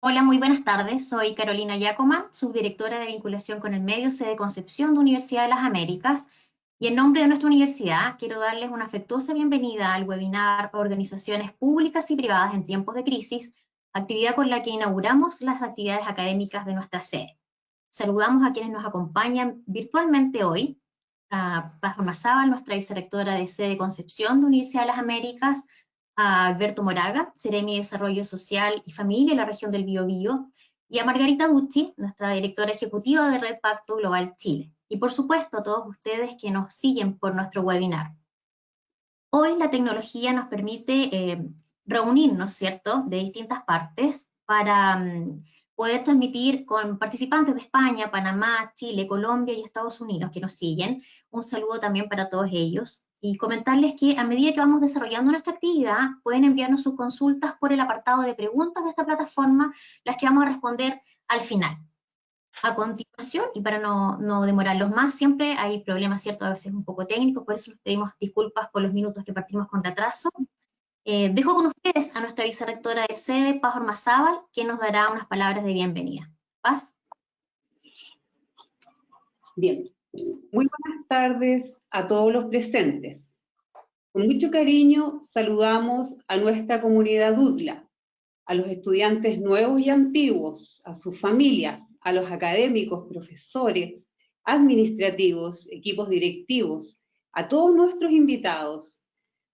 Hola, muy buenas tardes. Soy Carolina Yacoma, subdirectora de vinculación con el medio, sede Concepción de Universidad de las Américas. Y en nombre de nuestra universidad, quiero darles una afectuosa bienvenida al webinar Organizaciones Públicas y Privadas en Tiempos de Crisis, actividad con la que inauguramos las actividades académicas de nuestra sede. Saludamos a quienes nos acompañan virtualmente hoy, a Paz Ormazábal, nuestra vicerrectora de sede Concepción de Universidad de las Américas, a Alberto Moraga, Seremi de Desarrollo Social y Familia en la región del Biobío, y a Margarita Ducci, nuestra directora ejecutiva de Red Pacto Global Chile. Y por supuesto a todos ustedes que nos siguen por nuestro webinar. Hoy la tecnología nos permite reunirnos, ¿cierto?, de distintas partes para poder transmitir con participantes de España, Panamá, Chile, Colombia y Estados Unidos que nos siguen. Un saludo también para todos ellos. Y comentarles que a medida que vamos desarrollando nuestra actividad, pueden enviarnos sus consultas por el apartado de preguntas de esta plataforma, las que vamos a responder al final. A continuación, y para no demorarlos más, siempre hay problemas, ¿cierto?, a veces un poco técnicos, por eso les pedimos disculpas por los minutos que partimos con retraso. Dejo con ustedes a nuestra vicerrectora de sede, Paz Ormazábal, que nos dará unas palabras de bienvenida. Paz. Bien, muy buenas tardes a todos los presentes. Con mucho cariño saludamos a nuestra comunidad UDLA, a los estudiantes nuevos y antiguos, a sus familias, a los académicos, profesores, administrativos, equipos directivos, a todos nuestros invitados.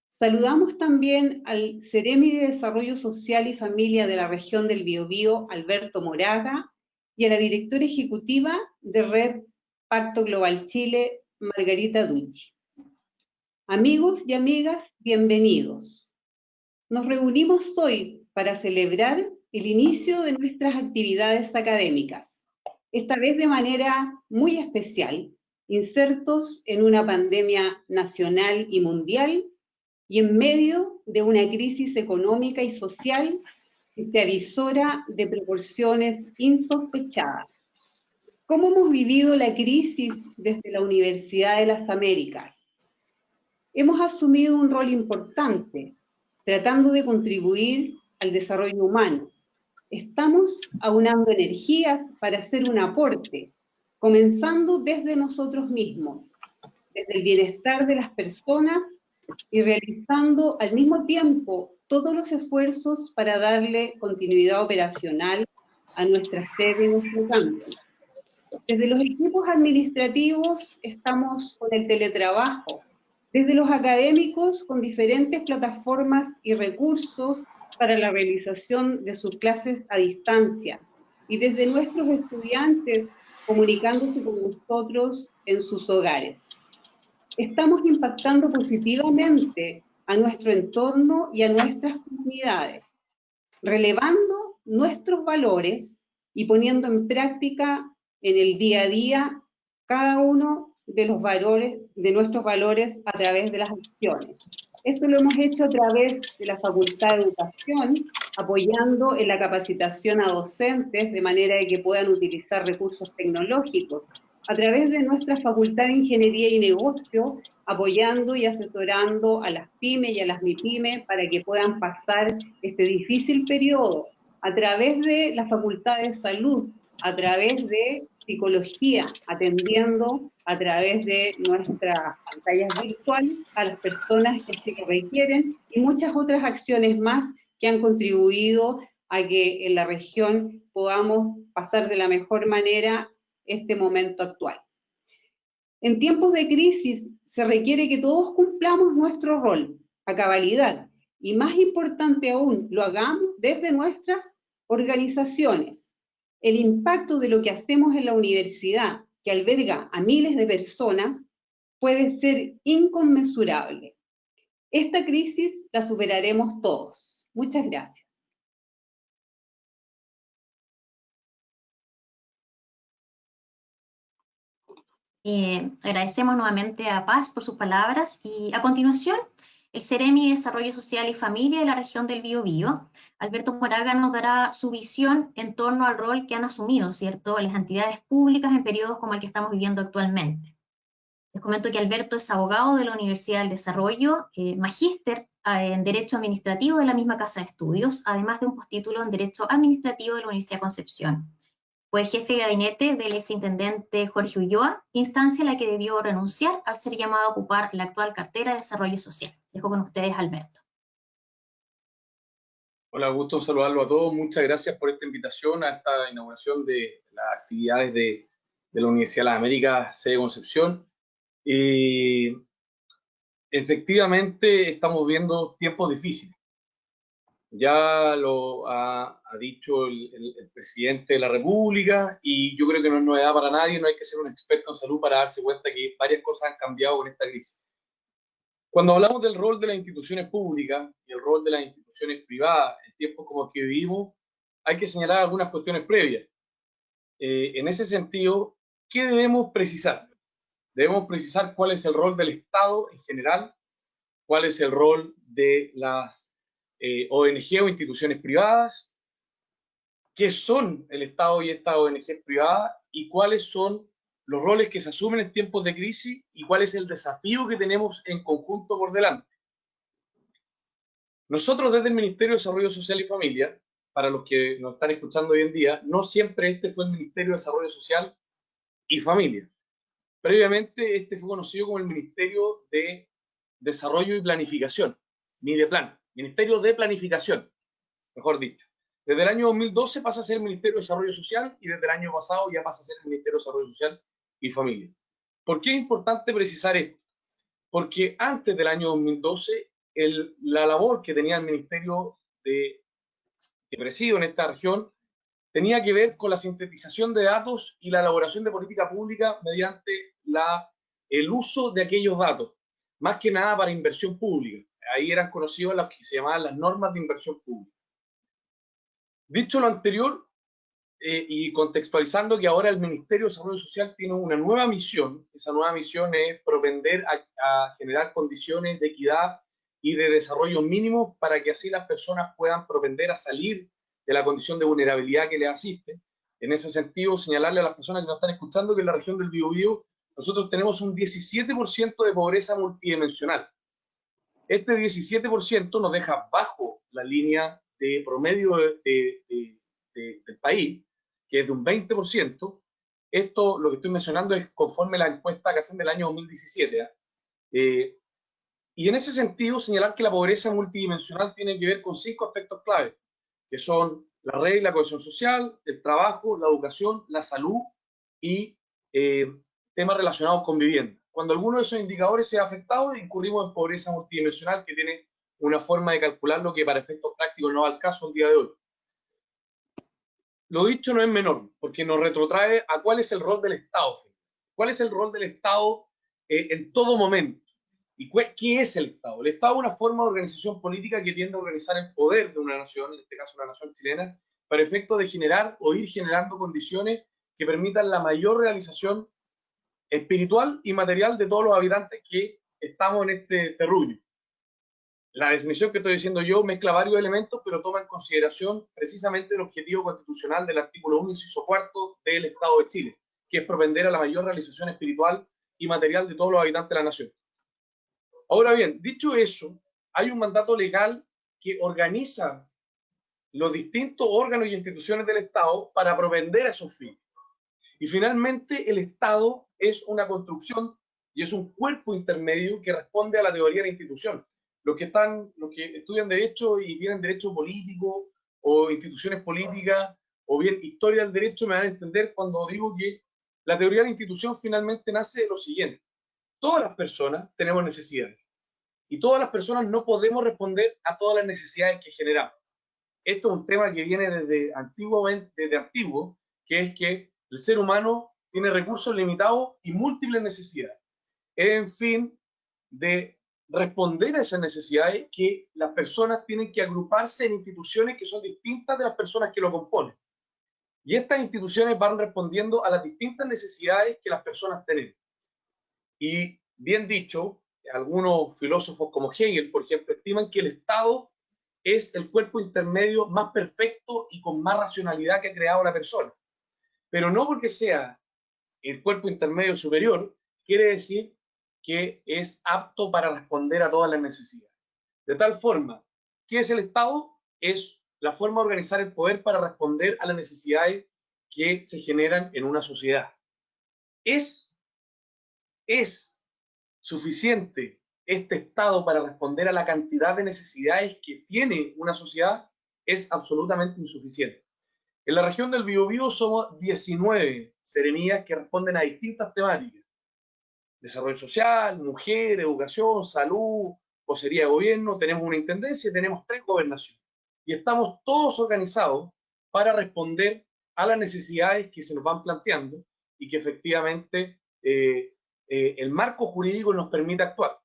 Saludamos también al Seremi de Desarrollo Social y Familia de la región del Biobío, Alberto Moraga, y a la directora ejecutiva de Red Pacto Global Chile, Margarita Ducci. Amigos y amigas, bienvenidos. Nos reunimos hoy para celebrar el inicio de nuestras actividades académicas, esta vez de manera muy especial, insertos en una pandemia nacional y mundial y en medio de una crisis económica y social que se avisora de proporciones insospechadas. ¿Cómo hemos vivido la crisis desde la Universidad de las Américas? Hemos asumido un rol importante, tratando de contribuir al desarrollo humano. Estamos aunando energías para hacer un aporte, comenzando desde nosotros mismos, desde el bienestar de las personas y realizando al mismo tiempo todos los esfuerzos para darle continuidad operacional a nuestra sede y nuestro campus. Desde los equipos administrativos estamos con el teletrabajo, desde los académicos con diferentes plataformas y recursos para la realización de sus clases a distancia, y desde nuestros estudiantes comunicándose con nosotros en sus hogares. Estamos impactando positivamente a nuestro entorno y a nuestras comunidades, relevando nuestros valores y poniendo en práctica en el día a día cada uno de los valores, de nuestros valores a través de las acciones. Esto lo hemos hecho a través de la Facultad de Educación, apoyando en la capacitación a docentes de manera de que puedan utilizar recursos tecnológicos, a través de nuestra Facultad de Ingeniería y Negocio, apoyando y asesorando a las pymes y a las MIPYME para que puedan pasar este difícil periodo, a través de la Facultad de Salud, a través de psicología, atendiendo a través de nuestras pantallas virtuales a las personas que lo requieren, y muchas otras acciones más que han contribuido a que en la región podamos pasar de la mejor manera este momento actual. En tiempos de crisis se requiere que todos cumplamos nuestro rol a cabalidad, y más importante aún, lo hagamos desde nuestras organizaciones. El impacto de lo que hacemos en la universidad, que alberga a miles de personas, puede ser inconmensurable. Esta crisis la superaremos todos. Muchas gracias. Agradecemos nuevamente a Paz por sus palabras y a continuación el Seremi de Desarrollo Social y Familia de la región del Biobío, Alberto Moraga, nos dará su visión en torno al rol que han asumido, ¿cierto?, las entidades públicas en periodos como el que estamos viviendo actualmente. Les comento que Alberto es abogado de la Universidad del Desarrollo, magíster en Derecho Administrativo de la misma Casa de Estudios, además de un postítulo en Derecho Administrativo de la Universidad de Concepción. Fue jefe de gabinete del exintendente Jorge Ulloa, instancia a la que debió renunciar al ser llamado a ocupar la actual cartera de Desarrollo Social. Dejo con ustedes, Alberto. Hola, gusto saludarlo a todos. Muchas gracias por esta invitación a esta inauguración de las actividades de la Universidad de las Américas, sede Concepción. Efectivamente, estamos viendo tiempos difíciles. Ya lo ha dicho el presidente de la República, y yo creo que no es novedad para nadie, no hay que ser un experto en salud para darse cuenta que varias cosas han cambiado con esta crisis. Cuando hablamos del rol de las instituciones públicas y el rol de las instituciones privadas en tiempos como los que vivimos, hay que señalar algunas cuestiones previas. En ese sentido, ¿qué debemos precisar? Debemos precisar cuál es el rol del Estado en general, cuál es el rol de las ONG o instituciones privadas, qué son el Estado y estas ONG privadas y cuáles son los roles que se asumen en tiempos de crisis y cuál es el desafío que tenemos en conjunto por delante. Nosotros desde el Ministerio de Desarrollo Social y Familia, para los que nos están escuchando hoy en día, no siempre este fue el Ministerio de Desarrollo Social y Familia. Previamente este fue conocido como el Ministerio de Desarrollo y Planificación, MIDEPLAN, Ministerio de Planificación, mejor dicho. Desde el año 2012 pasa a ser el Ministerio de Desarrollo Social y desde el año pasado ya pasa a ser el Ministerio de Desarrollo Social y Familia. ¿Por qué es importante precisar esto? Porque antes del año 2012, la labor que tenía el Ministerio que presido en esta región tenía que ver con la sintetización de datos y la elaboración de política pública mediante el uso de aquellos datos, más que nada para inversión pública. Ahí eran conocidas las que se llamaban las normas de inversión pública. Dicho lo anterior, y contextualizando que ahora el Ministerio de Desarrollo Social tiene una nueva misión, esa nueva misión es propender a generar condiciones de equidad y de desarrollo mínimo para que así las personas puedan propender a salir de la condición de vulnerabilidad que les asiste. En ese sentido, señalarle a las personas que nos están escuchando que en la región del Biobío nosotros tenemos un 17% de pobreza multidimensional. Este 17% nos deja bajo la línea de promedio del país, que es de un 20%. Esto, lo que estoy mencionando, es conforme a la encuesta que hacen del año 2017. Y en ese sentido, señalar que la pobreza multidimensional tiene que ver con 5 aspectos clave, que son la red y la cohesión social, el trabajo, la educación, la salud y temas relacionados con vivienda. Cuando alguno de esos indicadores sea afectado, incurrimos en pobreza multidimensional, que tiene una forma de calcularlo que para efectos prácticos no va al caso el día de hoy. Lo dicho no es menor, porque nos retrotrae a cuál es el rol del Estado. ¿Cuál es el rol del Estado en todo momento? ¿Y qué es el Estado? El Estado es una forma de organización política que tiende a organizar el poder de una nación, en este caso una nación chilena, para efecto de generar o ir generando condiciones que permitan la mayor realización espiritual y material de todos los habitantes que estamos en este terruño. La definición que estoy diciendo yo mezcla varios elementos, pero toma en consideración precisamente el objetivo constitucional del artículo 1, inciso 4 del Estado de Chile, que es propender a la mayor realización espiritual y material de todos los habitantes de la nación. Ahora bien, dicho eso, hay un mandato legal que organiza los distintos órganos y instituciones del Estado para propender a esos fines. Y finalmente, el Estado es una construcción y es un cuerpo intermedio que responde a la teoría de la institución. Los que estudian Derecho y tienen Derecho político o instituciones políticas o bien Historia del Derecho me van a entender cuando digo que la teoría de la institución finalmente nace de lo siguiente. Todas las personas tenemos necesidades y todas las personas no podemos responder a todas las necesidades que generamos. Esto es un tema que viene desde antiguo, que es que el ser humano tiene recursos limitados y múltiples necesidades. En fin, de responder a esas necesidades que las personas tienen que agruparse en instituciones que son distintas de las personas que lo componen. Y estas instituciones van respondiendo a las distintas necesidades que las personas tienen. Y bien dicho, algunos filósofos como Hegel, por ejemplo, estiman que el Estado es el cuerpo intermedio más perfecto y con más racionalidad que ha creado la persona. Pero no porque sea el cuerpo intermedio superior, quiere decir que es apto para responder a todas las necesidades. De tal forma, ¿qué es el Estado? Es la forma de organizar el poder para responder a las necesidades que se generan en una sociedad. ¿Es suficiente este Estado para responder a la cantidad de necesidades que tiene una sociedad? Es absolutamente insuficiente. En la región del Biobío somos 19 seremías que responden a distintas temáticas: desarrollo social, mujer, educación, salud, vocería de gobierno, tenemos una intendencia y tenemos 3 gobernaciones. Y estamos todos organizados para responder a las necesidades que se nos van planteando y que efectivamente el marco jurídico nos permite actuar.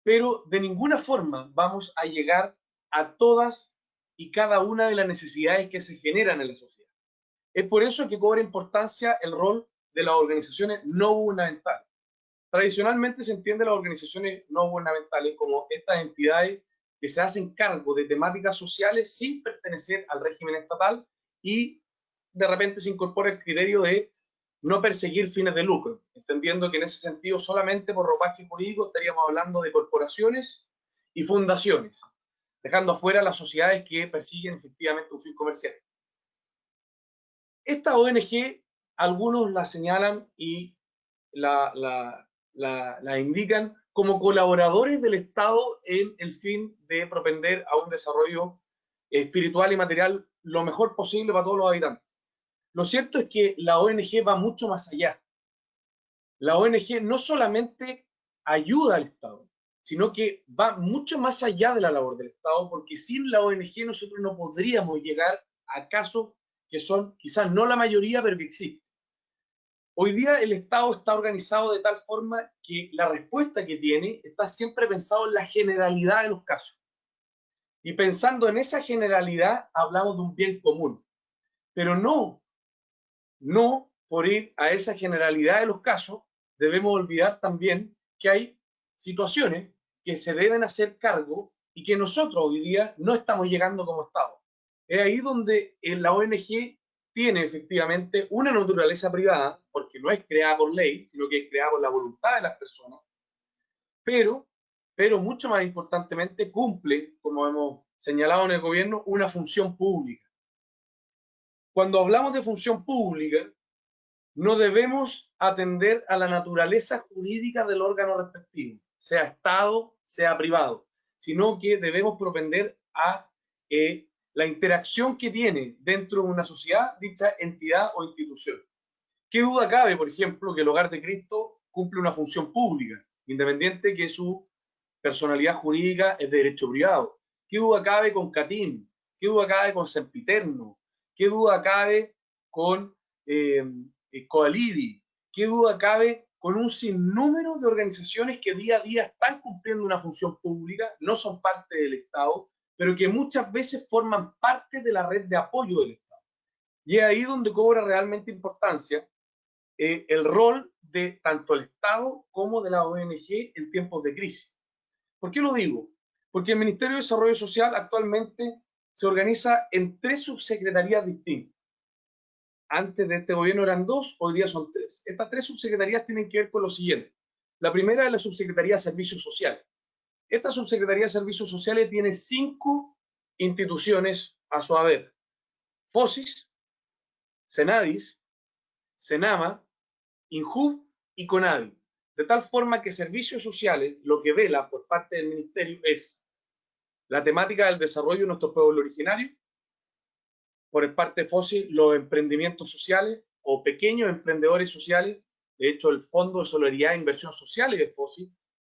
Pero de ninguna forma vamos a llegar a todas y cada una de las necesidades que se generan en la sociedad. Es por eso que cobra importancia el rol de las organizaciones no gubernamentales. Tradicionalmente se entiende las organizaciones no gubernamentales como estas entidades que se hacen cargo de temáticas sociales sin pertenecer al régimen estatal y de repente se incorpora el criterio de no perseguir fines de lucro, entendiendo que en ese sentido solamente por ropaje jurídico estaríamos hablando de corporaciones y fundaciones, dejando afuera las sociedades que persiguen efectivamente un fin comercial. Esta ONG, algunos la señalan y la indican como colaboradores del Estado en el fin de propender a un desarrollo espiritual y material lo mejor posible para todos los habitantes. Lo cierto es que la ONG va mucho más allá. La ONG no solamente ayuda al Estado, sino que va mucho más allá de la labor del Estado, porque sin la ONG nosotros no podríamos llegar a casos que son quizás no la mayoría, pero que existen. Hoy día el Estado está organizado de tal forma que la respuesta que tiene está siempre pensado en la generalidad de los casos. Y pensando en esa generalidad hablamos de un bien común, pero no por ir a esa generalidad de los casos, debemos olvidar también que hay situaciones que se deben hacer cargo y que nosotros hoy día no estamos llegando como Estado. Es ahí donde la ONG tiene efectivamente una naturaleza privada, porque no es creada por ley, sino que es creada por la voluntad de las personas, pero mucho más importantemente cumple, como hemos señalado en el gobierno, una función pública. Cuando hablamos de función pública, no debemos atender a la naturaleza jurídica del órgano respectivo, sea Estado, sea privado, sino que debemos propender a la interacción que tiene dentro de una sociedad dicha entidad o institución. ¿Qué duda cabe, por ejemplo, que el Hogar de Cristo cumple una función pública, independiente que su personalidad jurídica es de derecho privado? ¿Qué duda cabe con Catim? ¿Qué duda cabe con Sempiterno? ¿Qué duda cabe con Coalivi? ¿Qué duda cabe con un sinnúmero de organizaciones que día a día están cumpliendo una función pública, no son parte del Estado, pero que muchas veces forman parte de la red de apoyo del Estado? Y es ahí donde cobra realmente importancia el rol de tanto el Estado como de la ONG en tiempos de crisis. ¿Por qué lo digo? Porque el Ministerio de Desarrollo Social actualmente se organiza en 3 subsecretarías distintas. Antes de este gobierno eran 2, hoy día son 3. Estas 3 subsecretarías tienen que ver con lo siguiente. La primera es la Subsecretaría de Servicios Sociales. Esta Subsecretaría de Servicios Sociales tiene 5 instituciones a su haber: FOSIS, SENADIS, SENAMA, INJUV y CONADI. De tal forma que Servicios Sociales lo que vela por parte del Ministerio es la temática del desarrollo de nuestros pueblos originarios, por parte de FOSI los emprendimientos sociales o pequeños emprendedores sociales. De hecho, el Fondo de Solidaridad e Inversión Sociales de FOSI,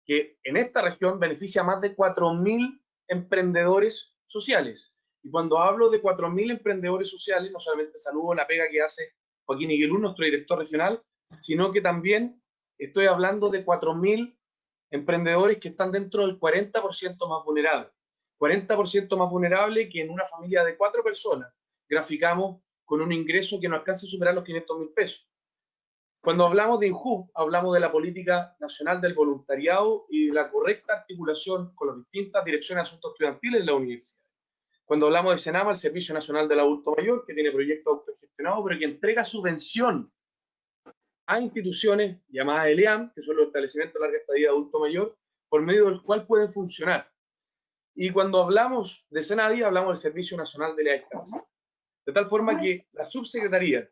que en esta región beneficia a más de 4.000 emprendedores sociales. Y cuando hablo de 4.000 emprendedores sociales, no solamente saludo la pega que hace Joaquín Iguilú, nuestro director regional, sino que también estoy hablando de 4.000 emprendedores que están dentro del 40% más vulnerable. 40% más vulnerable que en una familia de 4 personas graficamos con un ingreso que no alcanza a superar los 500.000 pesos. Cuando hablamos de INJUV, hablamos de la Política Nacional del Voluntariado y de la correcta articulación con las distintas direcciones de asuntos estudiantiles de la universidad. Cuando hablamos de SENAMA, el Servicio Nacional del Adulto Mayor, que tiene proyectos autogestionados, pero que entrega subvención a instituciones llamadas ELEAM, que son los establecimientos de larga estadía de adulto mayor, por medio del cual pueden funcionar. Y cuando hablamos de SENADI, hablamos del Servicio Nacional de la Discapacidad. De tal forma que la Subsecretaría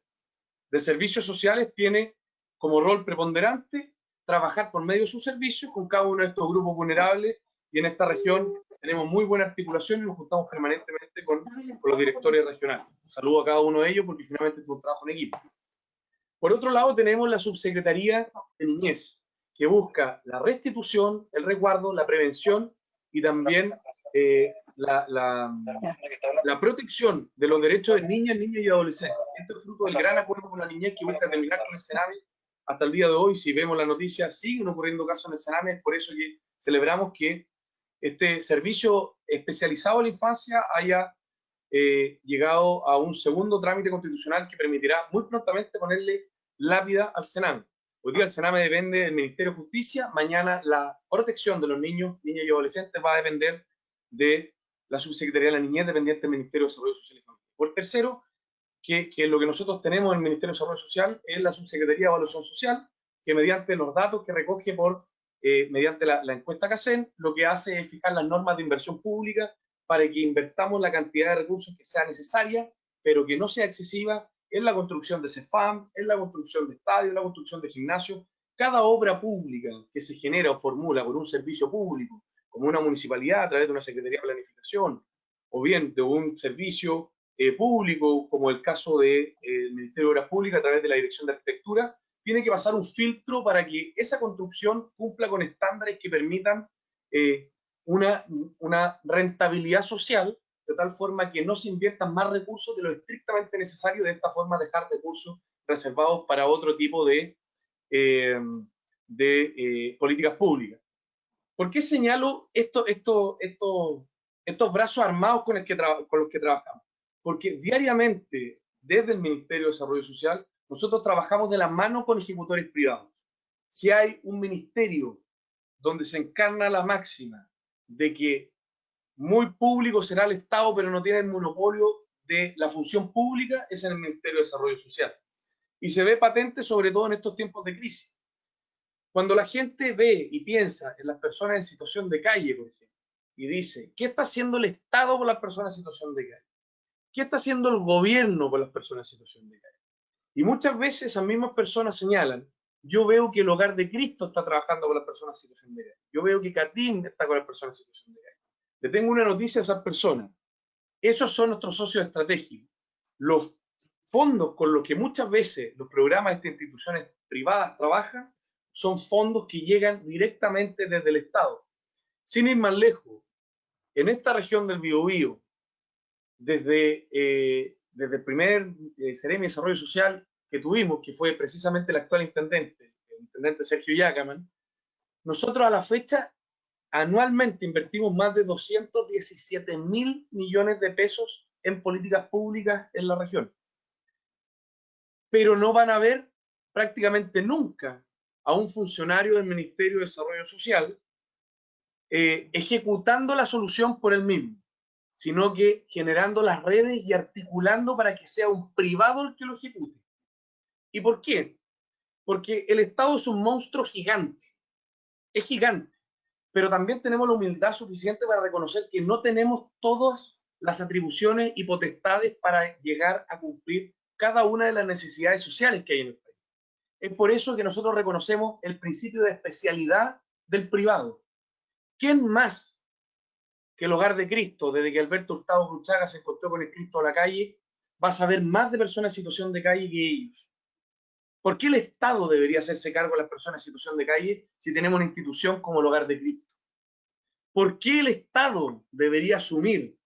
de Servicios Sociales tiene como rol preponderante trabajar por medio de sus servicios con cada uno de estos grupos vulnerables, y en esta región tenemos muy buena articulación y nos juntamos permanentemente con los directores regionales. Saludo a cada uno de ellos porque finalmente es un trabajo en equipo. Por otro lado, tenemos la Subsecretaría de Niñez, que busca la restitución, el resguardo, la prevención y también la protección de los derechos de niñas, niños y adolescentes. Esto es fruto del gran acuerdo con la niñez que busca terminar con el Sename. Hasta el día de hoy, si vemos la noticia, siguen ocurriendo casos en el Sename. Es por eso que celebramos que este servicio especializado en la infancia haya llegado a un segundo trámite constitucional que permitirá muy prontamente ponerle lápida al Sename. Hoy día el Sename depende del Ministerio de Justicia, mañana la protección de los niños, niñas y adolescentes va a depender de la Subsecretaría de la Niñez, dependiente del Ministerio de Desarrollo Social y Familia. Por tercero, que lo que nosotros tenemos en el Ministerio de Desarrollo Social es la Subsecretaría de Evaluación Social, que mediante los datos que recoge mediante la encuesta CACEN, lo que hace es fijar las normas de inversión pública para que invertamos la cantidad de recursos que sea necesaria, pero que no sea excesiva, en la construcción de CEFAM, en la construcción de estadios, en la construcción de gimnasios. Cada obra pública que se genera o formula por un servicio público, como una municipalidad a través de una Secretaría de Planificación, o bien de un servicio público, como el caso del Ministerio de Obras Públicas a través de la Dirección de Arquitectura, tiene que pasar un filtro para que esa construcción cumpla con estándares que permitan una rentabilidad social, de tal forma que no se inviertan más recursos de lo estrictamente necesario, de esta forma dejar recursos reservados para otro tipo de políticas públicas. ¿Por qué señalo estos brazos armados con los que trabajamos? Porque diariamente, desde el Ministerio de Desarrollo Social, nosotros trabajamos de la mano con ejecutores privados. Si hay un ministerio donde se encarna la máxima de que muy público será el Estado, pero no tiene el monopolio de la función pública, es en el Ministerio de Desarrollo Social. Y se ve patente sobre todo en estos tiempos de crisis. Cuando la gente ve y piensa en las personas en situación de calle, por ejemplo, y dice, ¿qué está haciendo el Estado por las personas en situación de calle? ¿Qué está haciendo el gobierno por las personas en situación de calle? Y muchas veces esas mismas personas señalan, yo veo que el Hogar de Cristo está trabajando con las personas en situación de calle. Yo veo que CATIM está con las personas en situación de calle. Le tengo una noticia a esas personas. Esos son nuestros socios estratégicos. Los fondos con los que muchas veces los programas de estas instituciones privadas trabajan son fondos que llegan directamente desde el Estado. Sin ir más lejos, en esta región del Biobío, desde el primer Seremi de Desarrollo Social que tuvimos, que fue precisamente el actual intendente, el intendente Sergio Yacaman, nosotros a la fecha anualmente invertimos más de 217.000 millones de pesos en políticas públicas en la región. Pero no van a ver prácticamente nunca a un funcionario del Ministerio de Desarrollo Social ejecutando la solución por él mismo, sino que generando las redes y articulando para que sea un privado el que lo ejecute. ¿Y por qué? Porque el Estado es un monstruo gigante, es gigante, pero también tenemos la humildad suficiente para reconocer que no tenemos todas las atribuciones y potestades para llegar a cumplir cada una de las necesidades sociales que hay en el país. Es por eso que nosotros reconocemos el principio de especialidad del privado. ¿Quién más que el Hogar de Cristo, desde que Alberto Hurtado Cruchaga se encontró con el Cristo a la calle, va a saber más de personas en situación de calle que ellos? ¿Por qué el Estado debería hacerse cargo de las personas en situación de calle si tenemos una institución como el Hogar de Cristo? ¿Por qué el Estado debería asumir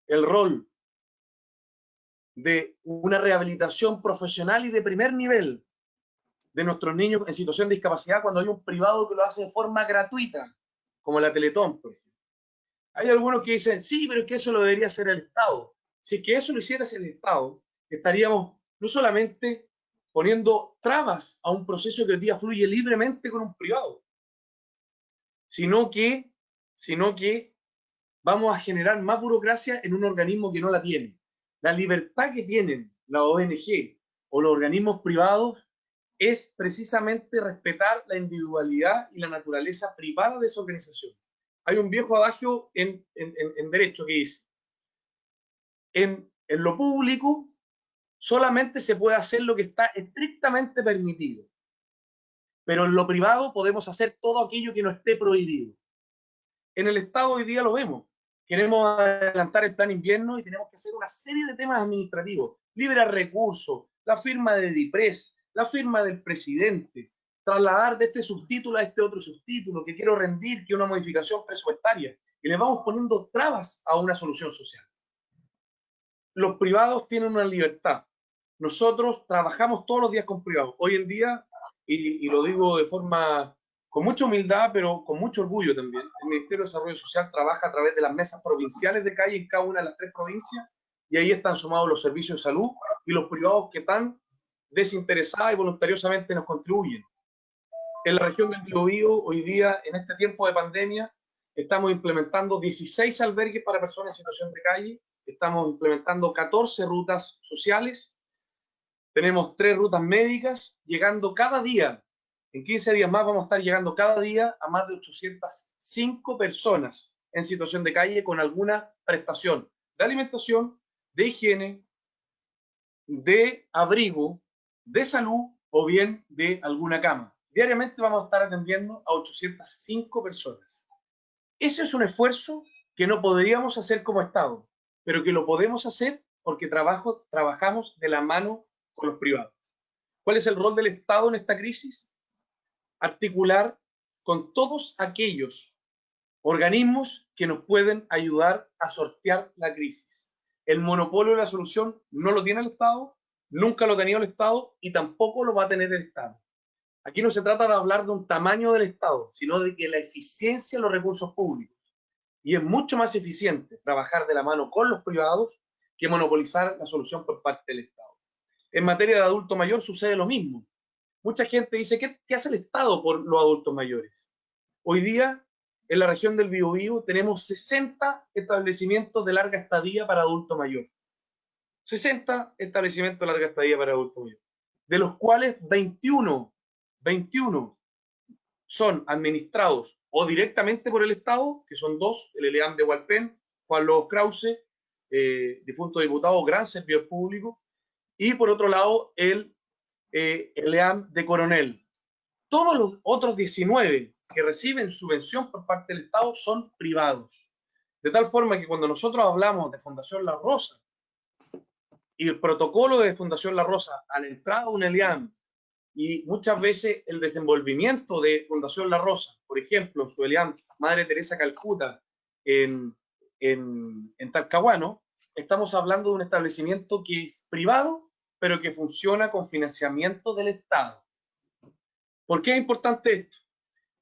el rol de una rehabilitación profesional y de primer nivel de nuestros niños en situación de discapacidad cuando hay un privado que lo hace de forma gratuita, como la Teletón, por ejemplo? Hay algunos que dicen, sí, pero es que eso lo debería hacer el Estado. Si es que eso lo hiciera el Estado, estaríamos no solamente poniendo trabas a un proceso que hoy día fluye libremente con un privado, sino que vamos a generar más burocracia en un organismo que no la tiene. La libertad que tienen la ONG o los organismos privados es precisamente respetar la individualidad y la naturaleza privada de esa organización. Hay un viejo adagio en derecho que dice, en lo público solamente se puede hacer lo que está estrictamente permitido, pero en lo privado podemos hacer todo aquello que no esté prohibido. En el Estado hoy día lo vemos. Queremos adelantar el plan invierno y tenemos que hacer una serie de temas administrativos, libre recursos, la firma de DIPRES, la firma del presidente, trasladar de este subtítulo a este otro subtítulo, que quiero rendir, que una modificación presupuestaria, y le vamos poniendo trabas a una solución social. Los privados tienen una libertad. Nosotros trabajamos todos los días con privados. Hoy en día, y lo digo de forma con mucha humildad, pero con mucho orgullo también, el Ministerio de Desarrollo Social trabaja a través de las mesas provinciales de calle en cada una de las 3 provincias, y ahí están sumados los servicios de salud y los privados que tan desinteresados y voluntariosamente nos contribuyen. En la región del Biobío, hoy día, en este tiempo de pandemia, estamos implementando 16 albergues para personas en situación de calle, estamos implementando 14 rutas sociales, tenemos 3 rutas médicas, llegando cada día, en 15 días más vamos a estar llegando cada día a más de 805 personas en situación de calle con alguna prestación de alimentación, de higiene, de abrigo, de salud o bien de alguna cama. Diariamente vamos a estar atendiendo a 805 personas. Ese es un esfuerzo que no podríamos hacer como Estado, pero que lo podemos hacer porque trabajamos de la mano con los privados. ¿Cuál es el rol del Estado en esta crisis? Articular con todos aquellos organismos que nos pueden ayudar a sortear la crisis. El monopolio de la solución no lo tiene el Estado, nunca lo ha tenido el Estado y tampoco lo va a tener el Estado. Aquí no se trata de hablar de un tamaño del Estado, sino de que la eficiencia de los recursos públicos. Y es mucho más eficiente trabajar de la mano con los privados que monopolizar la solución por parte del Estado. En materia de adulto mayor sucede lo mismo. Mucha gente dice, ¿qué hace el Estado por los adultos mayores? Hoy día, en la región del Biobío, tenemos 60 establecimientos de larga estadía para adulto mayor. 60 establecimientos de larga estadía para adulto mayor. De los cuales 21 son administrados o directamente por el Estado, que son 2, el ELEAM de Hualpén, Juan Lobos Krause, difunto diputado, gran servidor público, y por otro lado el ELEAM de Coronel. Todos los otros 19 que reciben subvención por parte del Estado son privados. De tal forma que cuando nosotros hablamos de Fundación La Rosa y el protocolo de Fundación La Rosa a la entrada de un ELEAM y muchas veces el desenvolvimiento de Fundación La Rosa, por ejemplo, en su ELEAM Madre Teresa Calcuta en Talcahuano, estamos hablando de un establecimiento que es privado, pero que funciona con financiamiento del Estado. ¿Por qué es importante esto?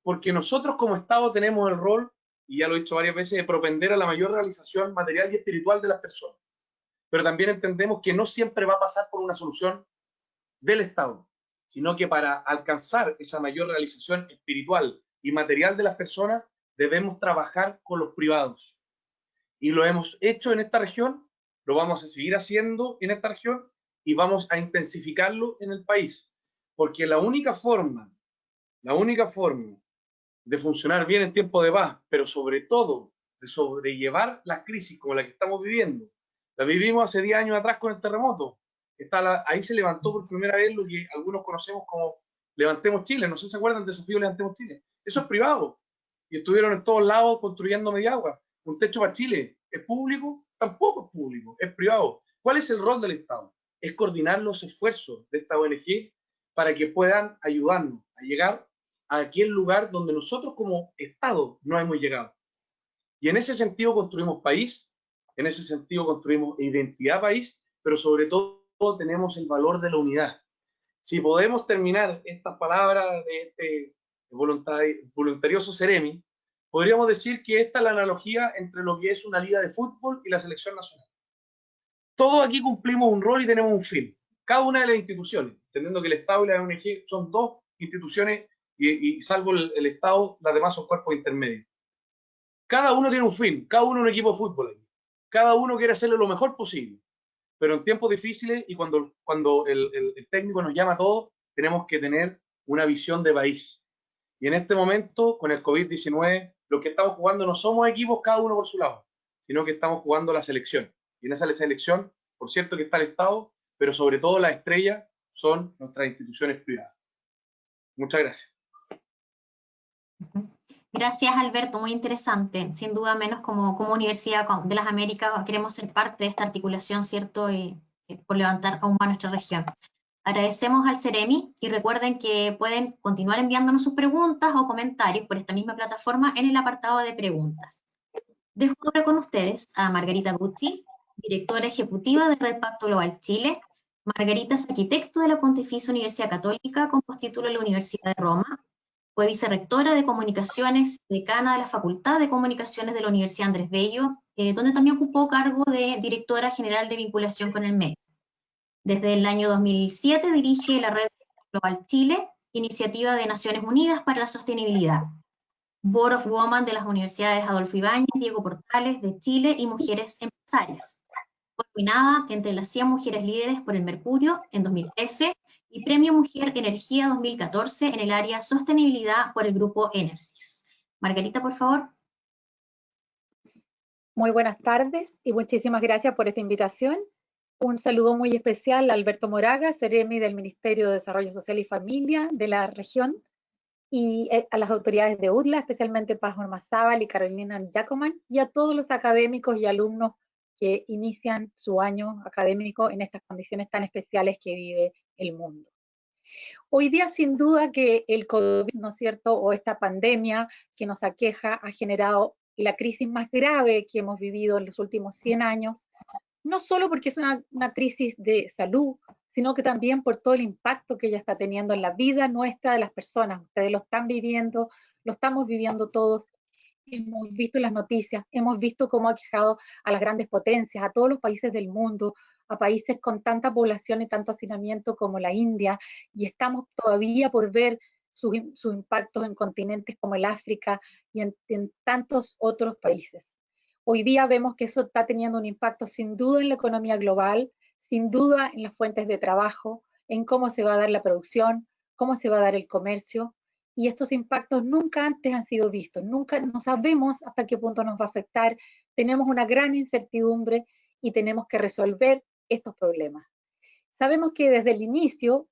Porque nosotros como Estado tenemos el rol, y ya lo he dicho varias veces, de propender a la mayor realización material y espiritual de las personas. Pero también entendemos que no siempre va a pasar por una solución del Estado, sino que para alcanzar esa mayor realización espiritual y material de las personas, debemos trabajar con los privados. Y lo hemos hecho en esta región, lo vamos a seguir haciendo en esta región y vamos a intensificarlo en el país. Porque la única forma de funcionar bien en tiempo de paz, pero sobre todo de sobrellevar las crisis como la que estamos viviendo, la vivimos hace 10 años atrás con el terremoto. Ahí se levantó por primera vez lo que algunos conocemos como Levantemos Chile. No sé si se acuerdan del desafío Levantemos Chile. Eso es privado. Y estuvieron en todos lados construyendo Mediagua. Un techo para Chile. ¿Es público? Tampoco es público. Es privado. ¿Cuál es el rol del Estado? Es coordinar los esfuerzos de esta ONG para que puedan ayudarnos a llegar a aquel lugar donde nosotros como Estado no hemos llegado. Y en ese sentido construimos país, en ese sentido construimos identidad país, pero sobre todo tenemos el valor de la unidad. Si podemos terminar estas palabras de este voluntarioso Ceremi, podríamos decir que esta es la analogía entre lo que es una liga de fútbol y la selección nacional. Todos aquí cumplimos un rol y tenemos un fin. Cada una de las instituciones, entendiendo que el Estado y la ONG son 2 instituciones y salvo el Estado, las demás son cuerpos intermedios. Cada uno tiene un fin, cada uno es un equipo de fútbol. Cada uno quiere hacerlo lo mejor posible. Pero en tiempos difíciles y cuando el técnico nos llama a todos, tenemos que tener una visión de país. Y en este momento, con el COVID-19, los que estamos jugando no somos equipos cada uno por su lado, sino que estamos jugando la selección. Y en esa selección, por cierto que está el Estado, pero sobre todo la estrella son nuestras instituciones privadas. Muchas gracias. Gracias, Alberto, muy interesante. Sin duda, menos como Universidad de las Américas queremos ser parte de esta articulación, ¿cierto? Por levantar aún más nuestra región. Agradecemos al CEREMI y recuerden que pueden continuar enviándonos sus preguntas o comentarios por esta misma plataforma en el apartado de preguntas. Dejo ahora con ustedes a Margarita Ducci, directora ejecutiva de Red Pacto Global Chile. Margarita es arquitecto de la Pontificia Universidad Católica con postítulo en la Universidad de Roma. Fue vicerrectora de Comunicaciones, decana de la Facultad de Comunicaciones de la Universidad Andrés Bello, donde también ocupó cargo de directora general de vinculación con el medio. Desde el año 2007 dirige la Red Global Chile, iniciativa de Naciones Unidas para la Sostenibilidad. Board of Women de las Universidades Adolfo Ibáñez, Diego Portales de Chile y Mujeres Empresarias. Fue nominada entre las 100 mujeres líderes por el Mercurio en 2013 y Premio Mujer Energía 2014 en el área Sostenibilidad por el grupo Enersys. Margarita, por favor. Muy buenas tardes y muchísimas gracias por esta invitación. Un saludo muy especial a Alberto Moraga, CEREMI del Ministerio de Desarrollo Social y Familia de la región, y a las autoridades de UDLA, especialmente Paz Ormazábal y Carolina Yacoman, y a todos los académicos y alumnos que inician su año académico en estas condiciones tan especiales que vive el mundo. Hoy día, sin duda, que el COVID, ¿no es cierto?, o esta pandemia que nos aqueja, ha generado la crisis más grave que hemos vivido en los últimos 100 años, no solo porque es una crisis de salud, sino que también por todo el impacto que ella está teniendo en la vida nuestra de las personas. Ustedes lo están viviendo, lo estamos viviendo todos. Hemos visto en las noticias, hemos visto cómo ha quejado a las grandes potencias, a todos los países del mundo, a países con tanta población y tanto hacinamiento como la India, y estamos todavía por ver sus impactos en continentes como el África y en tantos otros países. Hoy día vemos que eso está teniendo un impacto sin duda en la economía global, sin duda en las fuentes de trabajo, en cómo se va a dar la producción, cómo se va a dar el comercio, y estos impactos nunca antes han sido vistos, nunca no sabemos hasta qué punto nos va a afectar, tenemos una gran incertidumbre y tenemos que resolver estos problemas. Sabemos que desde el inicio,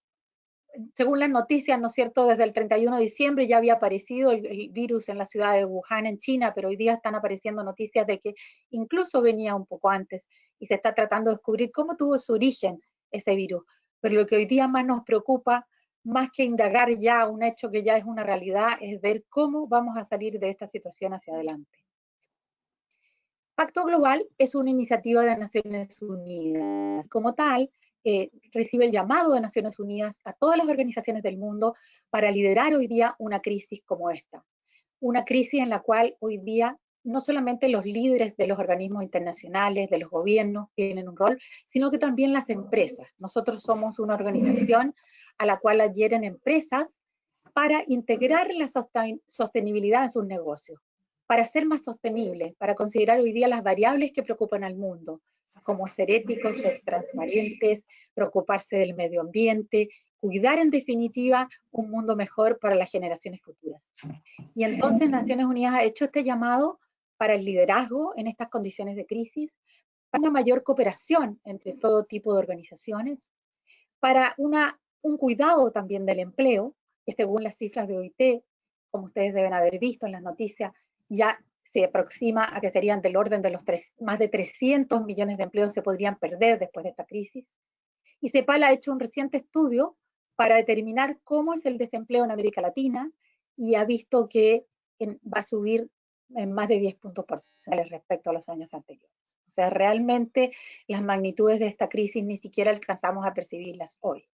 según las noticias, ¿no es cierto?, desde el 31 de diciembre ya había aparecido el virus en la ciudad de Wuhan, en China, pero hoy día están apareciendo noticias de que incluso venía un poco antes y se está tratando de descubrir cómo tuvo su origen ese virus. Pero lo que hoy día más nos preocupa, más que indagar ya un hecho que ya es una realidad, es ver cómo vamos a salir de esta situación hacia adelante. Pacto Global es una iniciativa de Naciones Unidas. Como tal, recibe el llamado de Naciones Unidas a todas las organizaciones del mundo para liderar hoy día una crisis como esta. Una crisis en la cual hoy día no solamente los líderes de los organismos internacionales, de los gobiernos tienen un rol, sino que también las empresas. Nosotros somos una organización a la cual adhieren empresas para integrar la sostenibilidad en sus negocios, para ser más sostenible, para considerar hoy día las variables que preocupan al mundo, como ser éticos, ser transparentes, preocuparse del medio ambiente, cuidar en definitiva un mundo mejor para las generaciones futuras. Y entonces Naciones Unidas ha hecho este llamado para el liderazgo en estas condiciones de crisis, para una mayor cooperación entre todo tipo de organizaciones, para un cuidado también del empleo, que según las cifras de OIT, como ustedes deben haber visto en las noticias, ya se aproxima a que serían del orden de los más de 300 millones de empleos se podrían perder después de esta crisis. Y CEPAL ha hecho un reciente estudio para determinar cómo es el desempleo en América Latina y ha visto que va a subir en más de 10 puntos porcentuales respecto a los años anteriores. O sea, realmente las magnitudes de esta crisis ni siquiera alcanzamos a percibirlas hoy.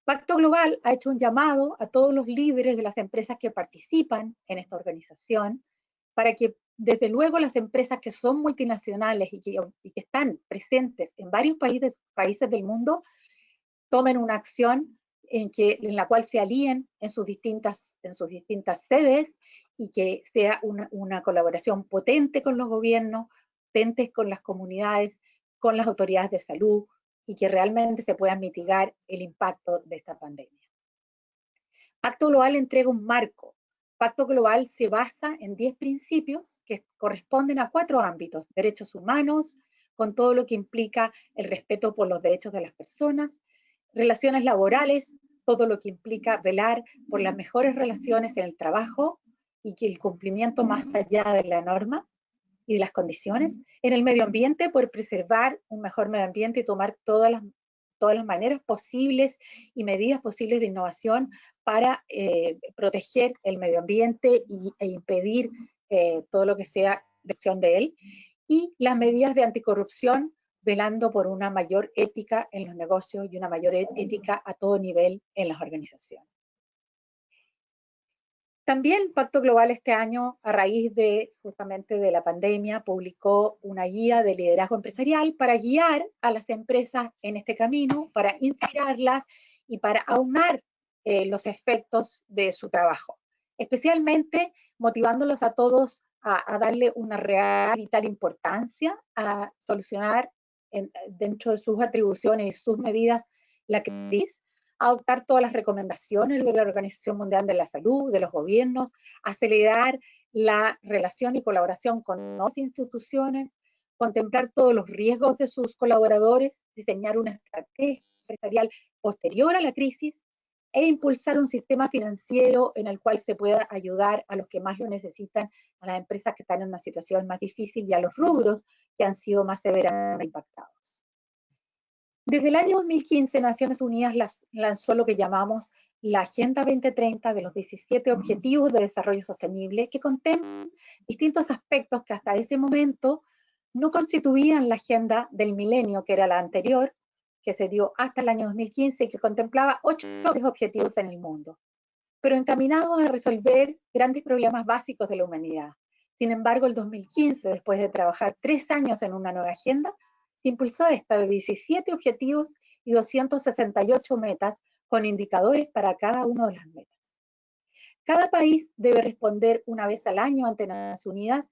Pacto Global ha hecho un llamado a todos los líderes de las empresas que participan en esta organización para que desde luego las empresas que son multinacionales y que están presentes en varios países del mundo tomen una acción en la cual se alíen en sus distintas sedes y que sea una colaboración potente con los gobiernos, potentes con las comunidades, con las autoridades de salud y que realmente se pueda mitigar el impacto de esta pandemia. Pacto Global entrega un marco Pacto Global se basa en 10 principios que corresponden a 4 ámbitos: derechos humanos, con todo lo que implica el respeto por los derechos de las personas; relaciones laborales, todo lo que implica velar por las mejores relaciones en el trabajo y que el cumplimiento más allá de la norma y de las condiciones; en el medio ambiente, por preservar un mejor medio ambiente y tomar todas las maneras posibles y medidas posibles de innovación para proteger el medio ambiente e impedir todo lo que sea destrucción de él; y las medidas de anticorrupción, velando por una mayor ética en los negocios y una mayor ética a todo nivel en las organizaciones. También Pacto Global este año, a raíz justamente de la pandemia, publicó una guía de liderazgo empresarial para guiar a las empresas en este camino, para inspirarlas y para aunar los efectos de su trabajo, especialmente motivándolos a todos a darle una real y vital importancia a solucionar dentro de sus atribuciones y sus medidas la crisis, adoptar todas las recomendaciones de la Organización Mundial de la Salud, de los gobiernos, acelerar la relación y colaboración con otras instituciones, contemplar todos los riesgos de sus colaboradores, diseñar una estrategia empresarial posterior a la crisis e impulsar un sistema financiero en el cual se pueda ayudar a los que más lo necesitan, a las empresas que están en una situación más difícil y a los rubros que han sido más severamente impactados. Desde el año 2015, Naciones Unidas lanzó lo que llamamos la Agenda 2030 de los 17 Objetivos de Desarrollo Sostenible, que contemplan distintos aspectos que hasta ese momento no constituían la agenda del milenio, que era la anterior, que se dio hasta el año 2015 y que contemplaba 8 objetivos en el mundo, pero encaminados a resolver grandes problemas básicos de la humanidad. Sin embargo, el 2015, después de trabajar 3 años en una nueva agenda, se impulsó esta de 17 objetivos y 268 metas con indicadores para cada una de las metas. Cada país debe responder una vez al año ante Naciones Unidas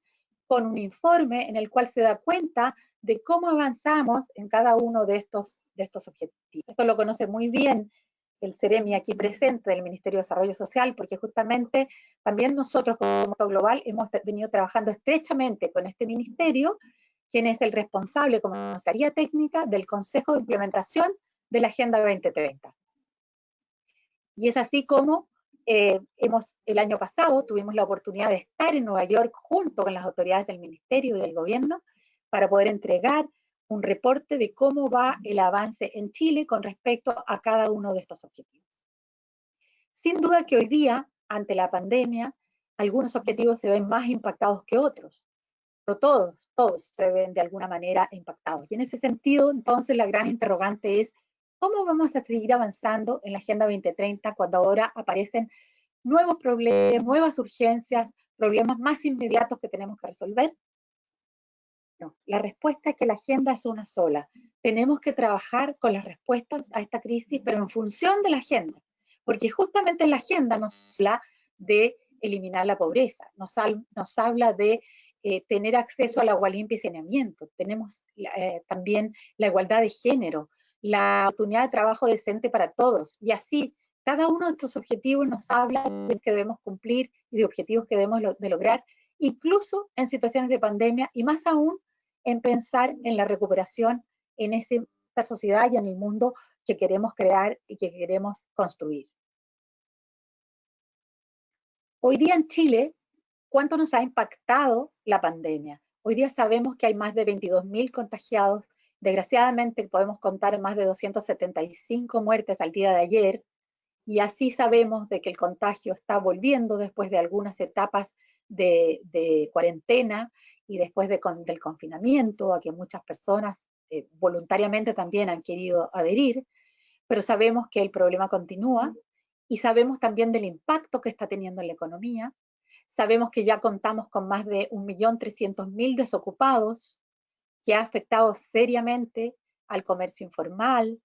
con un informe en el cual se da cuenta de cómo avanzamos en cada uno de estos objetivos. Esto lo conoce muy bien el CEREMI aquí presente del Ministerio de Desarrollo Social, porque justamente también nosotros como Pacto Global hemos venido trabajando estrechamente con este ministerio, quien es el responsable como Secretaría Técnica del Consejo de Implementación de la Agenda 2030. Y es así como el año pasado tuvimos la oportunidad de estar en Nueva York junto con las autoridades del ministerio y del gobierno para poder entregar un reporte de cómo va el avance en Chile con respecto a cada uno de estos objetivos. Sin duda que hoy día, ante la pandemia, algunos objetivos se ven más impactados que otros, pero todos se ven de alguna manera impactados. Y en ese sentido, entonces, la gran interrogante es, ¿cómo vamos a seguir avanzando en la Agenda 2030 cuando ahora aparecen nuevos problemas, nuevas urgencias, problemas más inmediatos que tenemos que resolver? No, la respuesta es que la agenda es una sola. Tenemos que trabajar con las respuestas a esta crisis, pero en función de la agenda, porque justamente la agenda nos habla de eliminar la pobreza, nos habla de tener acceso al agua limpia y saneamiento, tenemos también la igualdad de género, la oportunidad de trabajo decente para todos, y así cada uno de estos objetivos nos habla de que debemos cumplir y de objetivos que debemos de lograr, incluso en situaciones de pandemia, y más aún en pensar en la recuperación en esta sociedad y en el mundo que queremos crear y que queremos construir. Hoy día en Chile, ¿cuánto nos ha impactado la pandemia? Hoy día sabemos que hay más de 22.000 contagiados. Desgraciadamente podemos contar más de 275 muertes al día de ayer, y así sabemos de que el contagio está volviendo después de algunas etapas de cuarentena y después del confinamiento, a que muchas personas voluntariamente también han querido adherir, pero sabemos que el problema continúa y sabemos también del impacto que está teniendo en la economía. Sabemos que ya contamos con más de 1.300.000 desocupados, que ha afectado seriamente al comercio informal,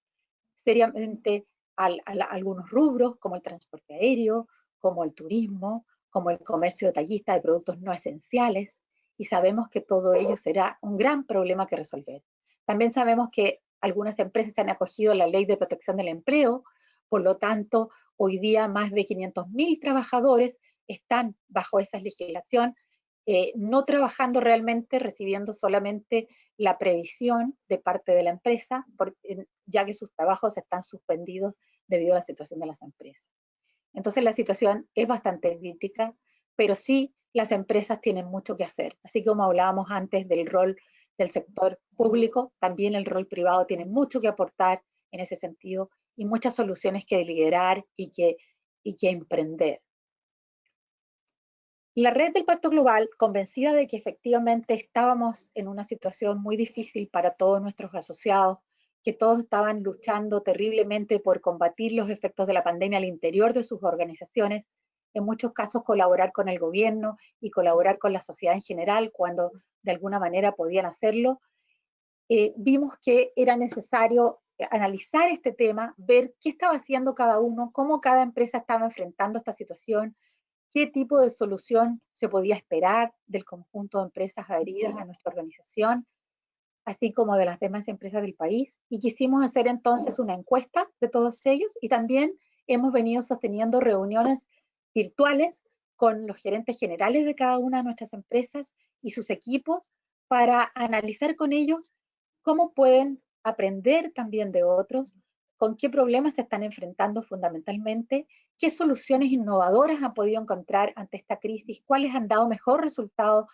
seriamente a algunos rubros como el transporte aéreo, como el turismo, como el comercio detallista de productos no esenciales, y sabemos que todo ello será un gran problema que resolver. También sabemos que algunas empresas se han acogido a la Ley de Protección del Empleo, por lo tanto, hoy día más de 500.000 trabajadores están bajo esa legislación, no trabajando realmente, recibiendo solamente la previsión de parte de la empresa, ya que sus trabajos están suspendidos debido a la situación de las empresas. Entonces la situación es bastante crítica, pero sí las empresas tienen mucho que hacer. Así como hablábamos antes del rol del sector público, también el rol privado tiene mucho que aportar en ese sentido y muchas soluciones que liderar y que emprender. La red del Pacto Global, convencida de que efectivamente estábamos en una situación muy difícil para todos nuestros asociados, que todos estaban luchando terriblemente por combatir los efectos de la pandemia al interior de sus organizaciones, en muchos casos colaborar con el gobierno y colaborar con la sociedad en general cuando de alguna manera podían hacerlo, vimos que era necesario analizar este tema, ver qué estaba haciendo cada uno, cómo cada empresa estaba enfrentando esta situación, qué tipo de solución se podía esperar del conjunto de empresas adheridas a nuestra organización, así como de las demás empresas del país. Y quisimos hacer entonces una encuesta de todos ellos y también hemos venido sosteniendo reuniones virtuales con los gerentes generales de cada una de nuestras empresas y sus equipos para analizar con ellos cómo pueden aprender también de otros, con qué problemas se están enfrentando fundamentalmente, qué soluciones innovadoras han podido encontrar ante esta crisis, cuáles han dado mejor resultado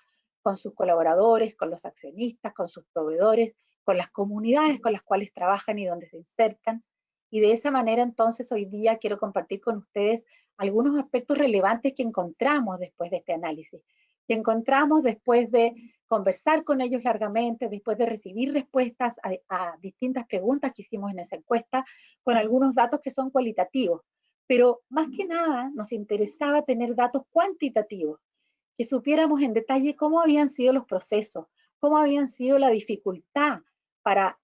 con sus colaboradores, con los accionistas, con sus proveedores, con las comunidades con las cuales trabajan y donde se insertan. Y de esa manera entonces hoy día quiero compartir con ustedes algunos aspectos relevantes que encontramos después de este análisis, que encontramos después de conversar con ellos largamente, después de recibir respuestas a distintas preguntas que hicimos en esa encuesta, con algunos datos que son cualitativos. Pero más que nada nos interesaba tener datos cuantitativos, que supiéramos en detalle cómo habían sido los procesos, cómo habían sido la dificultad para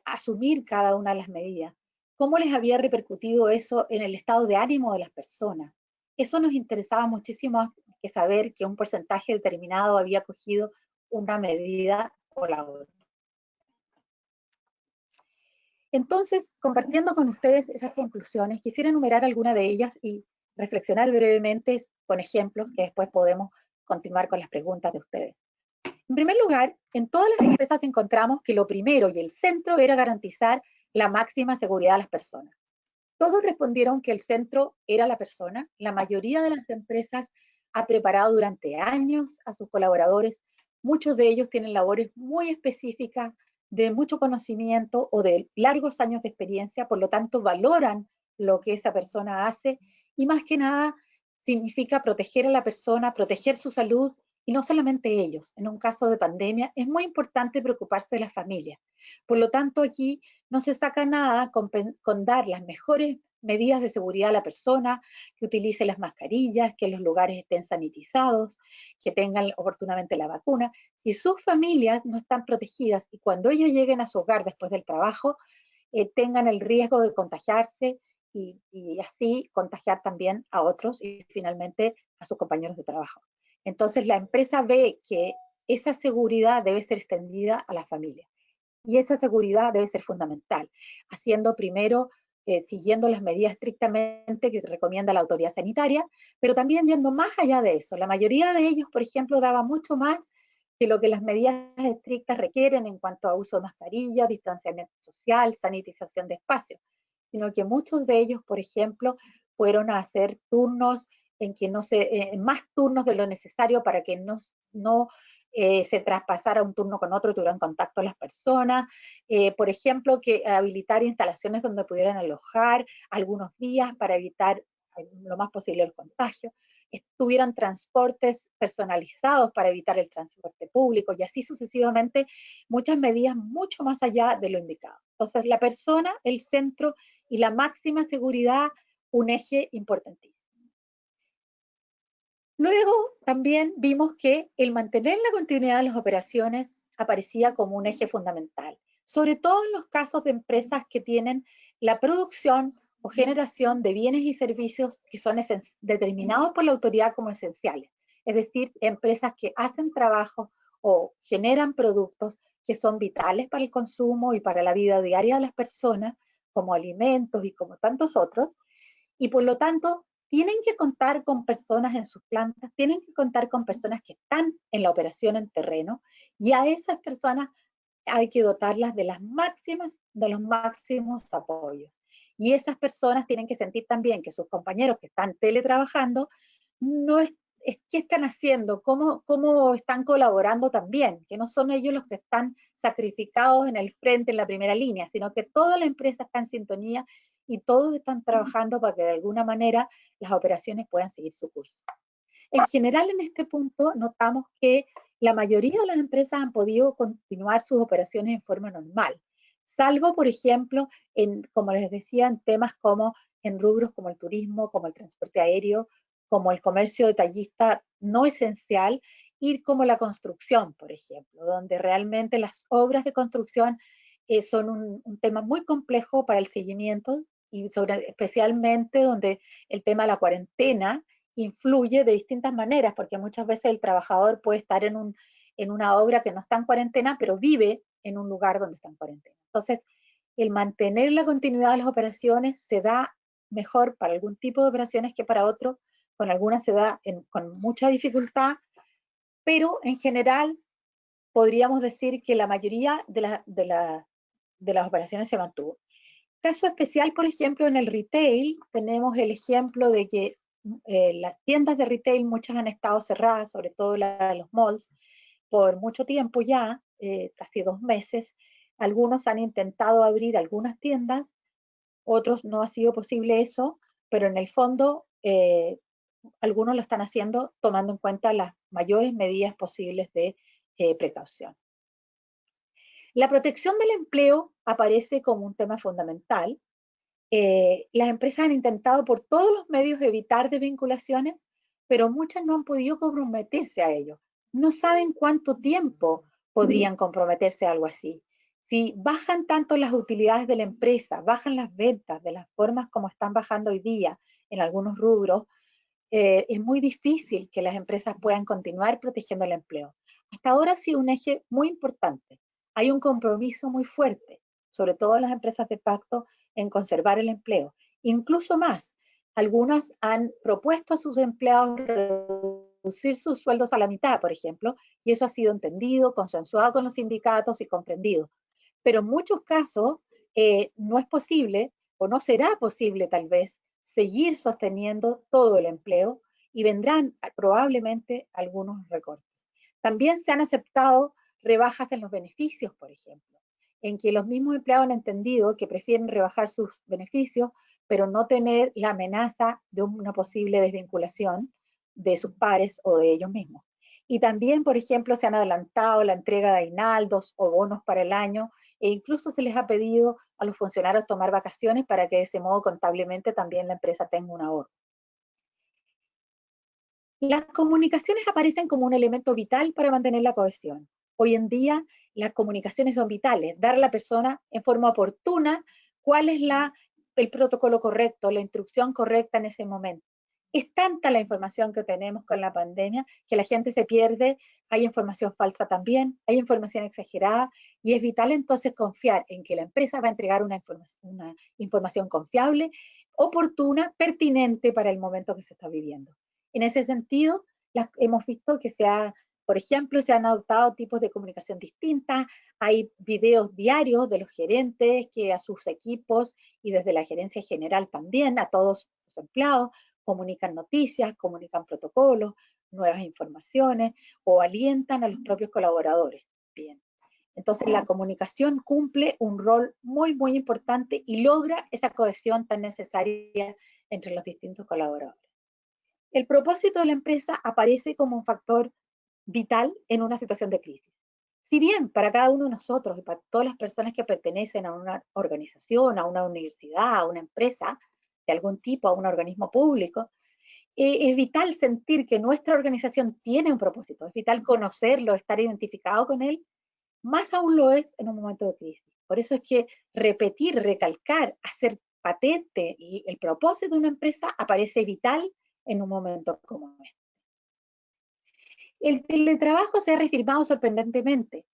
asumir cada una de las medidas, cómo les había repercutido eso en el estado de ánimo de las personas. Eso nos interesaba muchísimo, que saber que un porcentaje determinado había cogido una medida o la otra. Entonces, compartiendo con ustedes esas conclusiones, quisiera enumerar algunas de ellas y reflexionar brevemente con ejemplos que después podemos continuar con las preguntas de ustedes. En primer lugar, en todas las empresas encontramos que lo primero y el centro era garantizar la máxima seguridad a las personas. Todos respondieron que el centro era la persona. La mayoría de las empresas ha preparado durante años a sus colaboradores. Muchos de ellos tienen labores muy específicas, de mucho conocimiento o de largos años de experiencia, por lo tanto valoran lo que esa persona hace y más que nada significa proteger a la persona, proteger su salud y no solamente ellos. En un caso de pandemia es muy importante preocuparse de la familia. Por lo tanto, aquí no se saca nada con dar las mejores medidas de seguridad a la persona, que utilice las mascarillas, que los lugares estén sanitizados, que tengan oportunamente la vacuna. Si sus familias no están protegidas y cuando ellos lleguen a su hogar después del trabajo, tengan el riesgo de contagiarse y así contagiar también a otros y finalmente a sus compañeros de trabajo. Entonces la empresa ve que esa seguridad debe ser extendida a la familia. Y esa seguridad debe ser fundamental, haciendo primero, siguiendo las medidas estrictamente que recomienda la autoridad sanitaria, pero también yendo más allá de eso. La mayoría de ellos, por ejemplo, daba mucho más que lo que las medidas estrictas requieren en cuanto a uso de mascarilla, distanciamiento social, sanitización de espacios, sino que muchos de ellos, por ejemplo, fueron a hacer turnos en que más turnos de lo necesario para que no se traspasara un turno con otro y tuvieran contacto las personas, por ejemplo, que habilitar instalaciones donde pudieran alojar algunos días para evitar lo más posible el contagio, tuvieran transportes personalizados para evitar el transporte público y así sucesivamente, muchas medidas mucho más allá de lo indicado. Entonces, la persona, el centro y la máxima seguridad, un eje importantísimo. Luego también vimos que el mantener la continuidad de las operaciones aparecía como un eje fundamental, sobre todo en los casos de empresas que tienen la producción o generación de bienes y servicios que son determinados por la autoridad como esenciales, es decir, empresas que hacen trabajo o generan productos que son vitales para el consumo y para la vida diaria de las personas, como alimentos y como tantos otros, y por lo tanto tienen que contar con personas en sus plantas, tienen que contar con personas que están en la operación en terreno, y a esas personas hay que dotarlas de los máximos apoyos. Y esas personas tienen que sentir también que sus compañeros que están teletrabajando no qué están haciendo, cómo están colaborando también, que no son ellos los que están sacrificados en el frente, en la primera línea, sino que toda la empresa está en sintonía y todos están trabajando para que de alguna manera las operaciones puedan seguir su curso. En general, en este punto, notamos que la mayoría de las empresas han podido continuar sus operaciones en forma normal, salvo, por ejemplo, como les decía, en temas como en rubros como el turismo, como el transporte aéreo, como el comercio detallista no esencial, y como la construcción, por ejemplo, donde realmente las obras de construcción son un tema muy complejo para el seguimiento, y especialmente donde el tema de la cuarentena influye de distintas maneras, porque muchas veces el trabajador puede estar en una obra que no está en cuarentena, pero vive en un lugar donde está en cuarentena. Entonces, el mantener la continuidad de las operaciones se da mejor para algún tipo de operaciones que para otro, con algunas se da con mucha dificultad, pero en general podríamos decir que la mayoría de las operaciones se mantuvo. Caso especial, por ejemplo, en el retail, tenemos el ejemplo de que las tiendas de retail, muchas han estado cerradas, sobre todo los malls, por mucho tiempo ya, casi 2 meses. Algunos han intentado abrir algunas tiendas, otros no ha sido posible eso, pero en el fondo algunos lo están haciendo tomando en cuenta las mayores medidas posibles de precaución. La protección del empleo aparece como un tema fundamental. Las empresas han intentado por todos los medios evitar desvinculaciones, pero muchas no han podido comprometerse a ello. No saben cuánto tiempo podrían comprometerse a algo así. Si bajan tanto las utilidades de la empresa, bajan las ventas de las formas como están bajando hoy día en algunos rubros, es muy difícil que las empresas puedan continuar protegiendo el empleo. Hasta ahora ha sido un eje muy importante. Hay un compromiso muy fuerte, sobre todo en las empresas de pacto, en conservar el empleo. Incluso más, algunas han propuesto a sus empleados reducir sus sueldos a la mitad, por ejemplo, y eso ha sido entendido, consensuado con los sindicatos y comprendido. Pero en muchos casos no es posible, o no será posible tal vez, seguir sosteniendo todo el empleo, y vendrán probablemente algunos recortes. También se han aceptado rebajas en los beneficios, por ejemplo, en que los mismos empleados han entendido que prefieren rebajar sus beneficios, pero no tener la amenaza de una posible desvinculación de sus pares o de ellos mismos. Y también, por ejemplo, se han adelantado la entrega de aguinaldos o bonos para el año, e incluso se les ha pedido a los funcionarios tomar vacaciones para que de ese modo contablemente también la empresa tenga un ahorro. Las comunicaciones aparecen como un elemento vital para mantener la cohesión. Hoy en día las comunicaciones son vitales, dar a la persona en forma oportuna cuál es el protocolo correcto, la instrucción correcta en ese momento. Es tanta la información que tenemos con la pandemia que la gente se pierde, hay información falsa también, hay información exagerada, y es vital entonces confiar en que la empresa va a entregar una información confiable, oportuna, pertinente para el momento que se está viviendo. En ese sentido, hemos visto que por ejemplo, se han adoptado tipos de comunicación distintas. Hay videos diarios de los gerentes que a sus equipos y desde la gerencia general también a todos los empleados comunican noticias, comunican protocolos, nuevas informaciones o alientan a los propios colaboradores. Bien. Entonces la comunicación cumple un rol muy, muy importante y logra esa cohesión tan necesaria entre los distintos colaboradores. El propósito de la empresa aparece como un factor vital en una situación de crisis. Si bien para cada uno de nosotros y para todas las personas que pertenecen a una organización, a una universidad, a una empresa de algún tipo, a un organismo público, es vital sentir que nuestra organización tiene un propósito, es vital conocerlo, estar identificado con él, más aún lo es en un momento de crisis. Por eso es que repetir, recalcar, hacer patente el propósito de una empresa aparece vital en un momento como este. El teletrabajo se ha reafirmado sorprendentemente.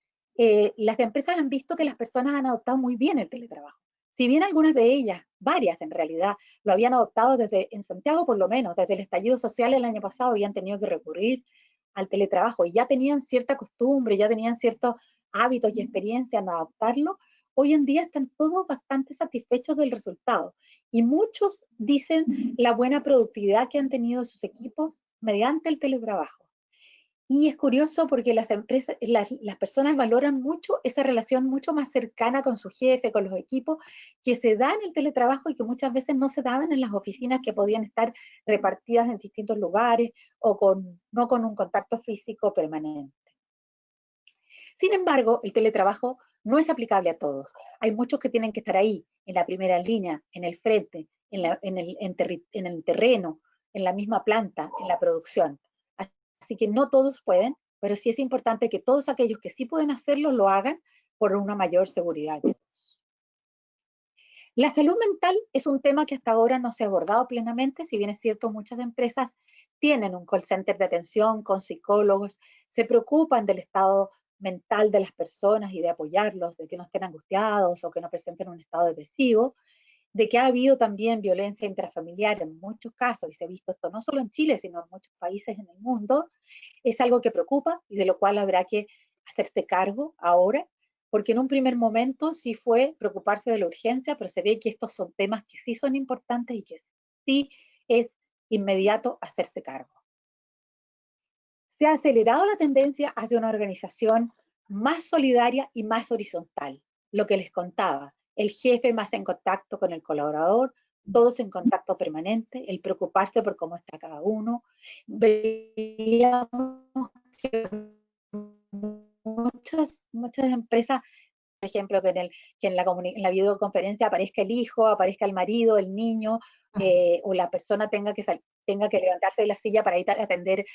Las empresas han visto que las personas han adoptado muy bien el teletrabajo. Si bien algunas de ellas, varias en realidad, lo habían adoptado en Santiago por lo menos, desde el estallido social el año pasado, habían tenido que recurrir al teletrabajo y ya tenían cierta costumbre, ya tenían ciertos hábitos y experiencia en adaptarlo, hoy en día están todos bastante satisfechos del resultado. Y muchos dicen la buena productividad que han tenido sus equipos mediante el teletrabajo. Y es curioso porque las empresas, las personas valoran mucho esa relación mucho más cercana con su jefe, con los equipos, que se da en el teletrabajo y que muchas veces no se daban en las oficinas que podían estar repartidas en distintos lugares o no con un contacto físico permanente. Sin embargo, el teletrabajo no es aplicable a todos. Hay muchos que tienen que estar ahí, en la primera línea, en el frente, en el terreno, en la misma planta, en la producción. Así que no todos pueden, pero sí es importante que todos aquellos que sí pueden hacerlo lo hagan por una mayor seguridad. La salud mental es un tema que hasta ahora no se ha abordado plenamente, si bien es cierto, muchas empresas tienen un call center de atención con psicólogos, se preocupan del estado mental de las personas y de apoyarlos, de que no estén angustiados o que no presenten un estado depresivo, de que ha habido también violencia intrafamiliar en muchos casos, y se ha visto esto no solo en Chile, sino en muchos países en el mundo, es algo que preocupa y de lo cual habrá que hacerse cargo ahora, porque en un primer momento sí fue preocuparse de la urgencia, pero se ve que estos son temas que sí son importantes y que sí es inmediato hacerse cargo. Se ha acelerado la tendencia hacia una organización más solidaria y más horizontal, lo que les contaba, el jefe más en contacto con el colaborador, todos en contacto permanente, el preocuparse por cómo está cada uno. Veíamos que muchas empresas, por ejemplo, que en la videoconferencia aparezca el hijo, aparezca el marido, el niño, o la persona tenga que levantarse de la silla para ir a atender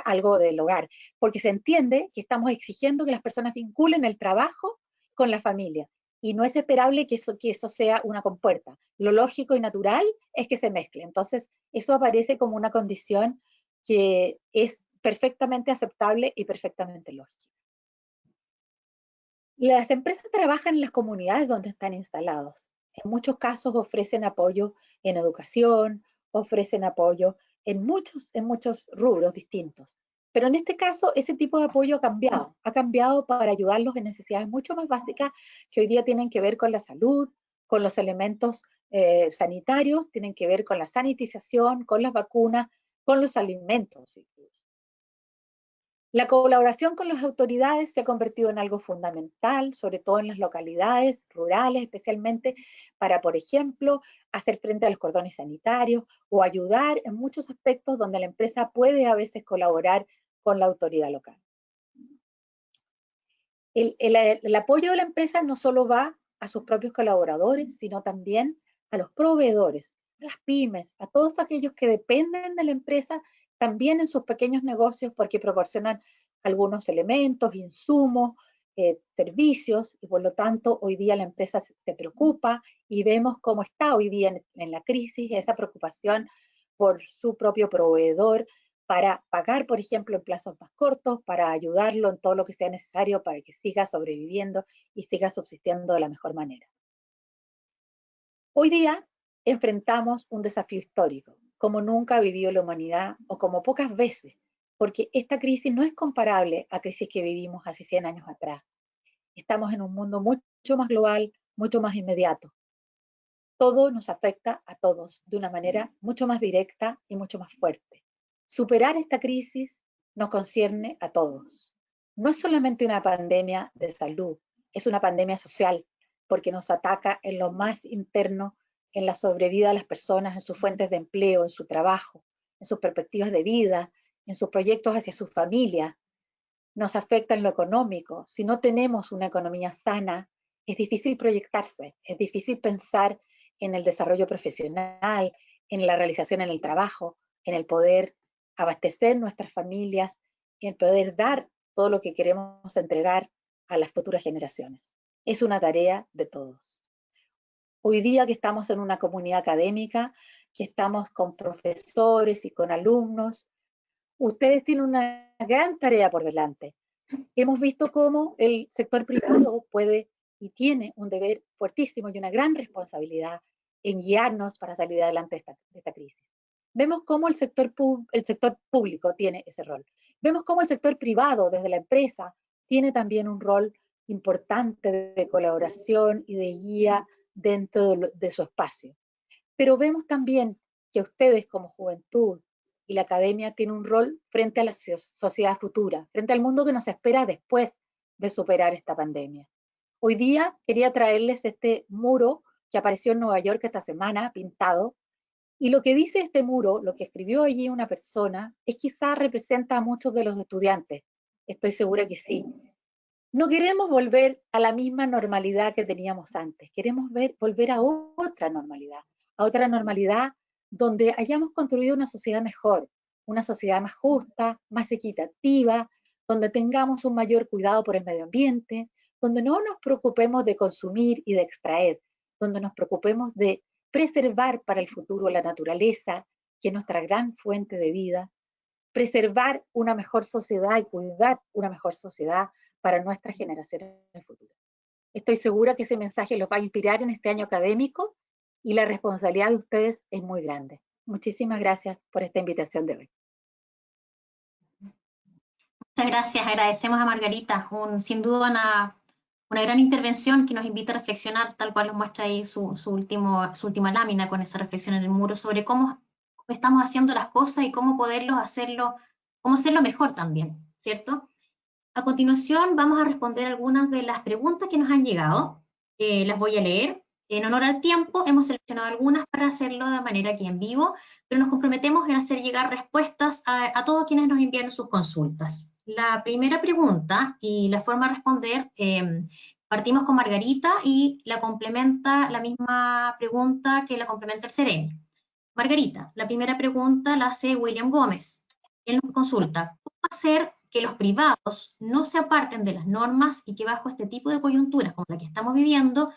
algo del hogar, porque se entiende que estamos exigiendo que las personas vinculen el trabajo con la familia, y no es esperable que eso sea una compuerta. Lo lógico y natural es que se mezcle. Entonces, eso aparece como una condición que es perfectamente aceptable y perfectamente lógica. Las empresas trabajan en las comunidades donde están instalados. En muchos casos ofrecen apoyo en educación, ofrecen apoyo en muchos rubros distintos. Pero en este caso, ese tipo de apoyo ha cambiado para ayudarlos en necesidades mucho más básicas que hoy día tienen que ver con la salud, con los elementos sanitarios, tienen que ver con la sanitización, con las vacunas, con los alimentos. La colaboración con las autoridades se ha convertido en algo fundamental, sobre todo en las localidades rurales, especialmente para, por ejemplo, hacer frente a los cordones sanitarios o ayudar en muchos aspectos donde la empresa puede a veces colaborar con la autoridad local. El apoyo de la empresa no solo va a sus propios colaboradores, sino también a los proveedores, a las pymes, a todos aquellos que dependen de la empresa también en sus pequeños negocios porque proporcionan algunos elementos, insumos, servicios, y por lo tanto hoy día la empresa se preocupa y vemos cómo está hoy día en la crisis esa preocupación por su propio proveedor para pagar, por ejemplo, en plazos más cortos, para ayudarlo en todo lo que sea necesario para que siga sobreviviendo y siga subsistiendo de la mejor manera. Hoy día enfrentamos un desafío histórico, como nunca ha vivido la humanidad o como pocas veces, porque esta crisis no es comparable a crisis que vivimos hace 100 años atrás. Estamos en un mundo mucho más global, mucho más inmediato. Todo nos afecta a todos de una manera mucho más directa y mucho más fuerte. Superar esta crisis nos concierne a todos. No es solamente una pandemia de salud, es una pandemia social, porque nos ataca en lo más interno, en la sobrevida de las personas, en sus fuentes de empleo, en su trabajo, en sus perspectivas de vida, en sus proyectos hacia su familia. Nos afecta en lo económico. Si no tenemos una economía sana, es difícil proyectarse, es difícil pensar en el desarrollo profesional, en la realización en el trabajo, en el poder abastecer nuestras familias, en el poder dar todo lo que queremos entregar a las futuras generaciones. Es una tarea de todos. Hoy día que estamos en una comunidad académica, que estamos con profesores y con alumnos, ustedes tienen una gran tarea por delante. Hemos visto cómo el sector privado puede y tiene un deber fuertísimo y una gran responsabilidad en guiarnos para salir adelante de esta crisis. Vemos cómo el sector público tiene ese rol. Vemos cómo el sector privado, desde la empresa, tiene también un rol importante de colaboración y de guía dentro de su espacio. Pero vemos también que ustedes como juventud y la academia tienen un rol frente a la sociedad futura, frente al mundo que nos espera después de superar esta pandemia. Hoy día quería traerles este muro que apareció en Nueva York esta semana, pintado, y lo que dice este muro, lo que escribió allí una persona, es quizás representa a muchos de los estudiantes. Estoy segura que sí. No queremos volver a la misma normalidad que teníamos antes, queremos volver a otra normalidad donde hayamos construido una sociedad mejor, una sociedad más justa, más equitativa, donde tengamos un mayor cuidado por el medio ambiente, donde no nos preocupemos de consumir y de extraer, donde nos preocupemos de preservar para el futuro la naturaleza, que es nuestra gran fuente de vida, preservar una mejor sociedad y cuidar una mejor sociedad para nuestras generaciones en el futuro. Estoy segura que ese mensaje los va a inspirar en este año académico y la responsabilidad de ustedes es muy grande. Muchísimas gracias por esta invitación de hoy. Muchas gracias, agradecemos a Margarita, sin duda una gran intervención que nos invita a reflexionar, tal cual nos muestra ahí su última lámina con esa reflexión en el muro, sobre cómo estamos haciendo las cosas y cómo hacerlo mejor también, ¿cierto? A continuación vamos a responder algunas de las preguntas que nos han llegado, las voy a leer. En honor al tiempo hemos seleccionado algunas para hacerlo de manera aquí en vivo, pero nos comprometemos en hacer llegar respuestas a todos quienes nos envían sus consultas. La primera pregunta y la forma de responder, partimos con Margarita y la complementa la misma pregunta que la complementa el Ceremi. Margarita, la primera pregunta la hace William Gómez. Él nos consulta, ¿cómo hacer que los privados no se aparten de las normas y que bajo este tipo de coyunturas como la que estamos viviendo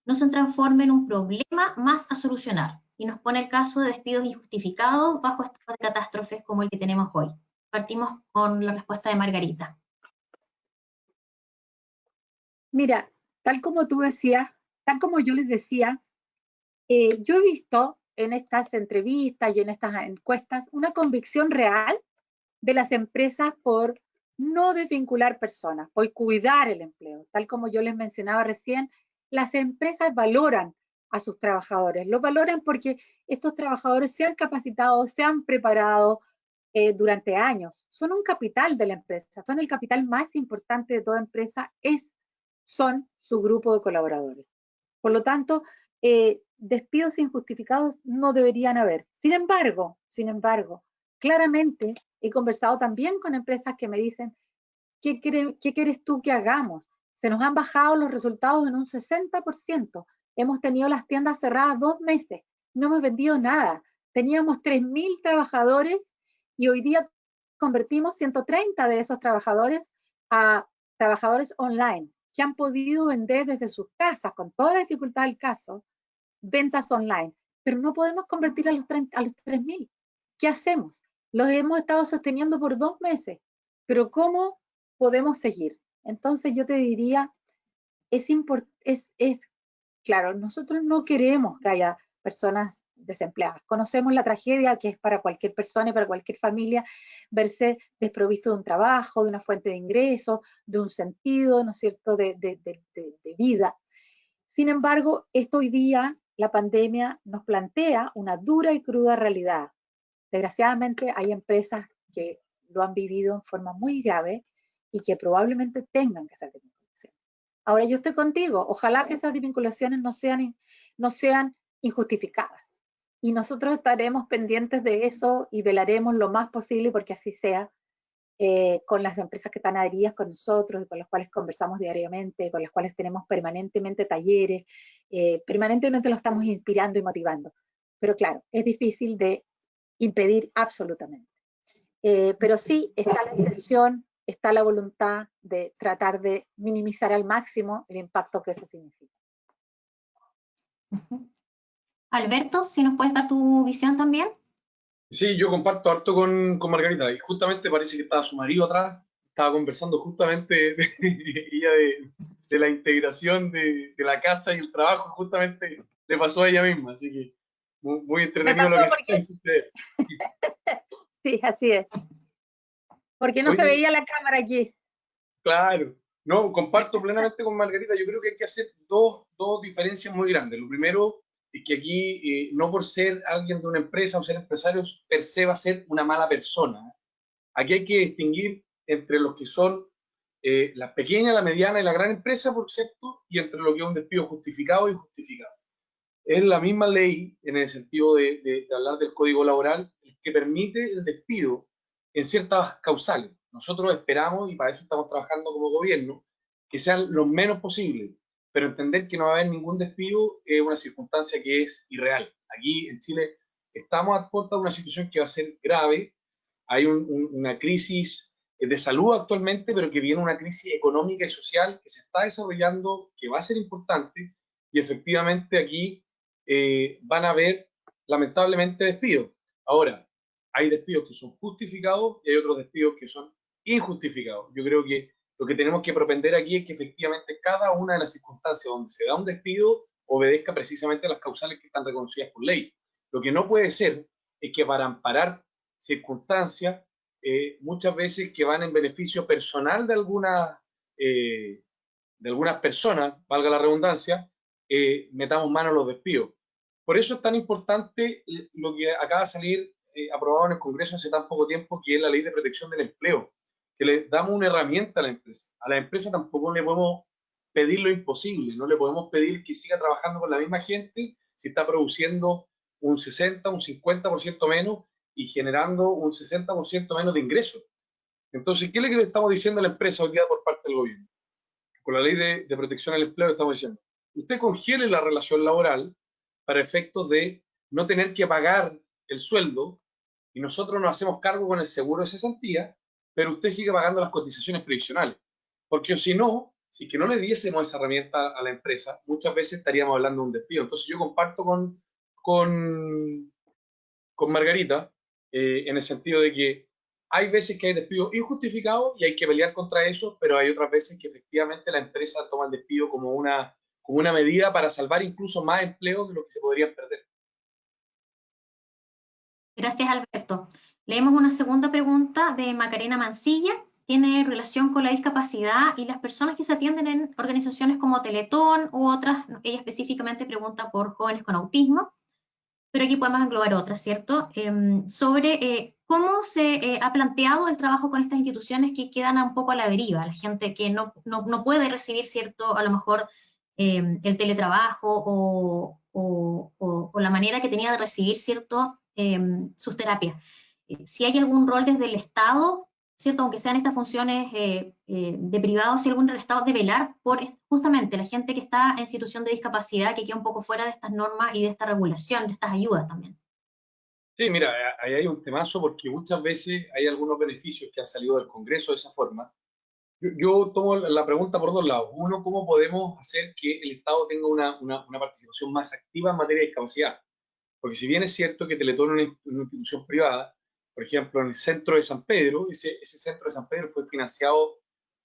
no se transforme en un problema más a solucionar? Y nos pone el caso de despidos injustificados bajo estados de catástrofes como el que tenemos hoy. Partimos con la respuesta de Margarita. Mira, tal como tú decías, tal como yo les decía, yo he visto en estas entrevistas y en estas encuestas una convicción real de las empresas por no desvincular personas, por cuidar el empleo. Tal como yo les mencionaba recién, las empresas valoran a sus trabajadores, los valoran porque estos trabajadores se han capacitado, se han preparado durante años, son un capital de la empresa, son el capital más importante de toda empresa, son su grupo de colaboradores. Por lo tanto, despidos injustificados no deberían haber. Sin embargo, claramente he conversado también con empresas que me dicen, ¿qué quieres tú que hagamos? Se nos han bajado los resultados en un 60%. Hemos tenido las tiendas cerradas 2 meses. No hemos vendido nada. Teníamos 3.000 trabajadores y hoy día convertimos 130 de esos trabajadores a trabajadores online que han podido vender desde sus casas, con toda la dificultad del caso, ventas online. Pero no podemos convertir a los 3.000. ¿Qué hacemos? Los hemos estado sosteniendo por 2 meses, pero ¿cómo podemos seguir? Entonces yo te diría, claro, nosotros no queremos que haya personas desempleadas. Conocemos la tragedia que es para cualquier persona y para cualquier familia verse desprovisto de un trabajo, de una fuente de ingresos, de un sentido, ¿no es cierto?, de vida. Sin embargo, hoy día la pandemia nos plantea una dura y cruda realidad. Desgraciadamente hay empresas que lo han vivido en forma muy grave y que probablemente tengan que hacer desvinculaciones. Ahora yo estoy contigo, ojalá que esas desvinculaciones no sean injustificadas. Y nosotros estaremos pendientes de eso y velaremos lo más posible porque así sea, con las empresas que están adheridas con nosotros y con las cuales conversamos diariamente, con las cuales tenemos permanentemente talleres, permanentemente lo estamos inspirando y motivando. Pero claro, es difícil de impedir absolutamente. Pero sí está la intención, está la voluntad de tratar de minimizar al máximo el impacto que eso significa. Alberto, si nos puedes dar tu visión también. Sí, yo comparto harto con Margarita, y justamente parece que estaba su marido atrás, estaba conversando justamente ella de la integración de la casa y el trabajo, justamente le pasó a ella misma, así que muy entretenido lo que está sucediendo. Sí, así es. Porque no se Oye, veía la cámara aquí. claro, no, comparto plenamente con Margarita. Yo creo que hay que hacer dos diferencias muy grandes. Lo primero es que aquí, no por ser alguien de una empresa o ser empresario, per se va a ser una mala persona. Aquí hay que distinguir entre los que son la pequeña, la mediana y la gran empresa, por cierto, y entre lo que es un despido justificado e injustificado. Es la misma ley, en el sentido de hablar del código laboral, que permite el despido en ciertas causales. Nosotros esperamos, y para eso estamos trabajando como gobierno, que sean lo menos posible, pero entender que no va a haber ningún despido es una circunstancia que es irreal. Aquí en Chile estamos a puerta de una situación que va a ser grave. Hay una crisis de salud actualmente, pero que viene una crisis económica y social que se está desarrollando, que va a ser importante, y efectivamente aquí van a haber lamentablemente despidos. Ahora, hay despidos que son justificados y hay otros despidos que son injustificados. Yo creo que lo que tenemos que propender aquí es que efectivamente cada una de las circunstancias donde se da un despido obedezca precisamente a las causales que están reconocidas por ley. Lo que no puede ser es que para amparar circunstancias, muchas veces que van en beneficio personal de algunas personas, valga la redundancia, metamos mano a los despidos. Por eso es tan importante lo que acaba de salir aprobado en el Congreso hace tan poco tiempo, que es la Ley de Protección del Empleo, que le damos una herramienta a la empresa. A la empresa tampoco le podemos pedir lo imposible, no le podemos pedir que siga trabajando con la misma gente si está produciendo un 60, un 50% menos y generando un 60% menos de ingresos. Entonces, ¿qué le estamos diciendo a la empresa hoy día por parte del gobierno? Con la ley de protección al empleo estamos diciendo, usted congele la relación laboral para efectos de no tener que pagar el sueldo y nosotros nos hacemos cargo con el seguro de cesantía, pero usted sigue pagando las cotizaciones previsionales. Porque si no, si que no le diésemos esa herramienta a la empresa, muchas veces estaríamos hablando de un despido. Entonces yo comparto con, con Margarita, en el sentido de que hay veces que hay despidos injustificados y hay que pelear contra eso, pero hay otras veces que efectivamente la empresa toma el despido como una medida para salvar incluso más empleos de lo que se podrían perder. Gracias, Alberto. Leemos una segunda pregunta de Macarena Mancilla. Tiene relación con la discapacidad y las personas que se atienden en organizaciones como Teletón u otras. Ella específicamente pregunta por jóvenes con autismo, pero aquí podemos englobar otras, ¿cierto? Sobre cómo se ha planteado el trabajo con estas instituciones que quedan un poco a la deriva, la gente que no puede recibir, ¿cierto? A lo mejor el teletrabajo o la manera que tenía de recibir, ¿cierto? Sus terapias. Si hay algún rol desde el Estado, ¿cierto? Aunque sean estas funciones de privado, si hay algún Estado de velar por justamente la gente que está en situación de discapacidad, que queda un poco fuera de estas normas y de esta regulación, de estas ayudas también. Sí, mira, ahí hay un temazo porque muchas veces hay algunos beneficios que han salido del Congreso de esa forma. Yo tomo la pregunta por dos lados. Uno, ¿cómo podemos hacer que el Estado tenga una participación más activa en materia de discapacidad? Porque si bien es cierto que Teletón es una institución privada, por ejemplo, en el centro de San Pedro, ese centro de San Pedro fue financiado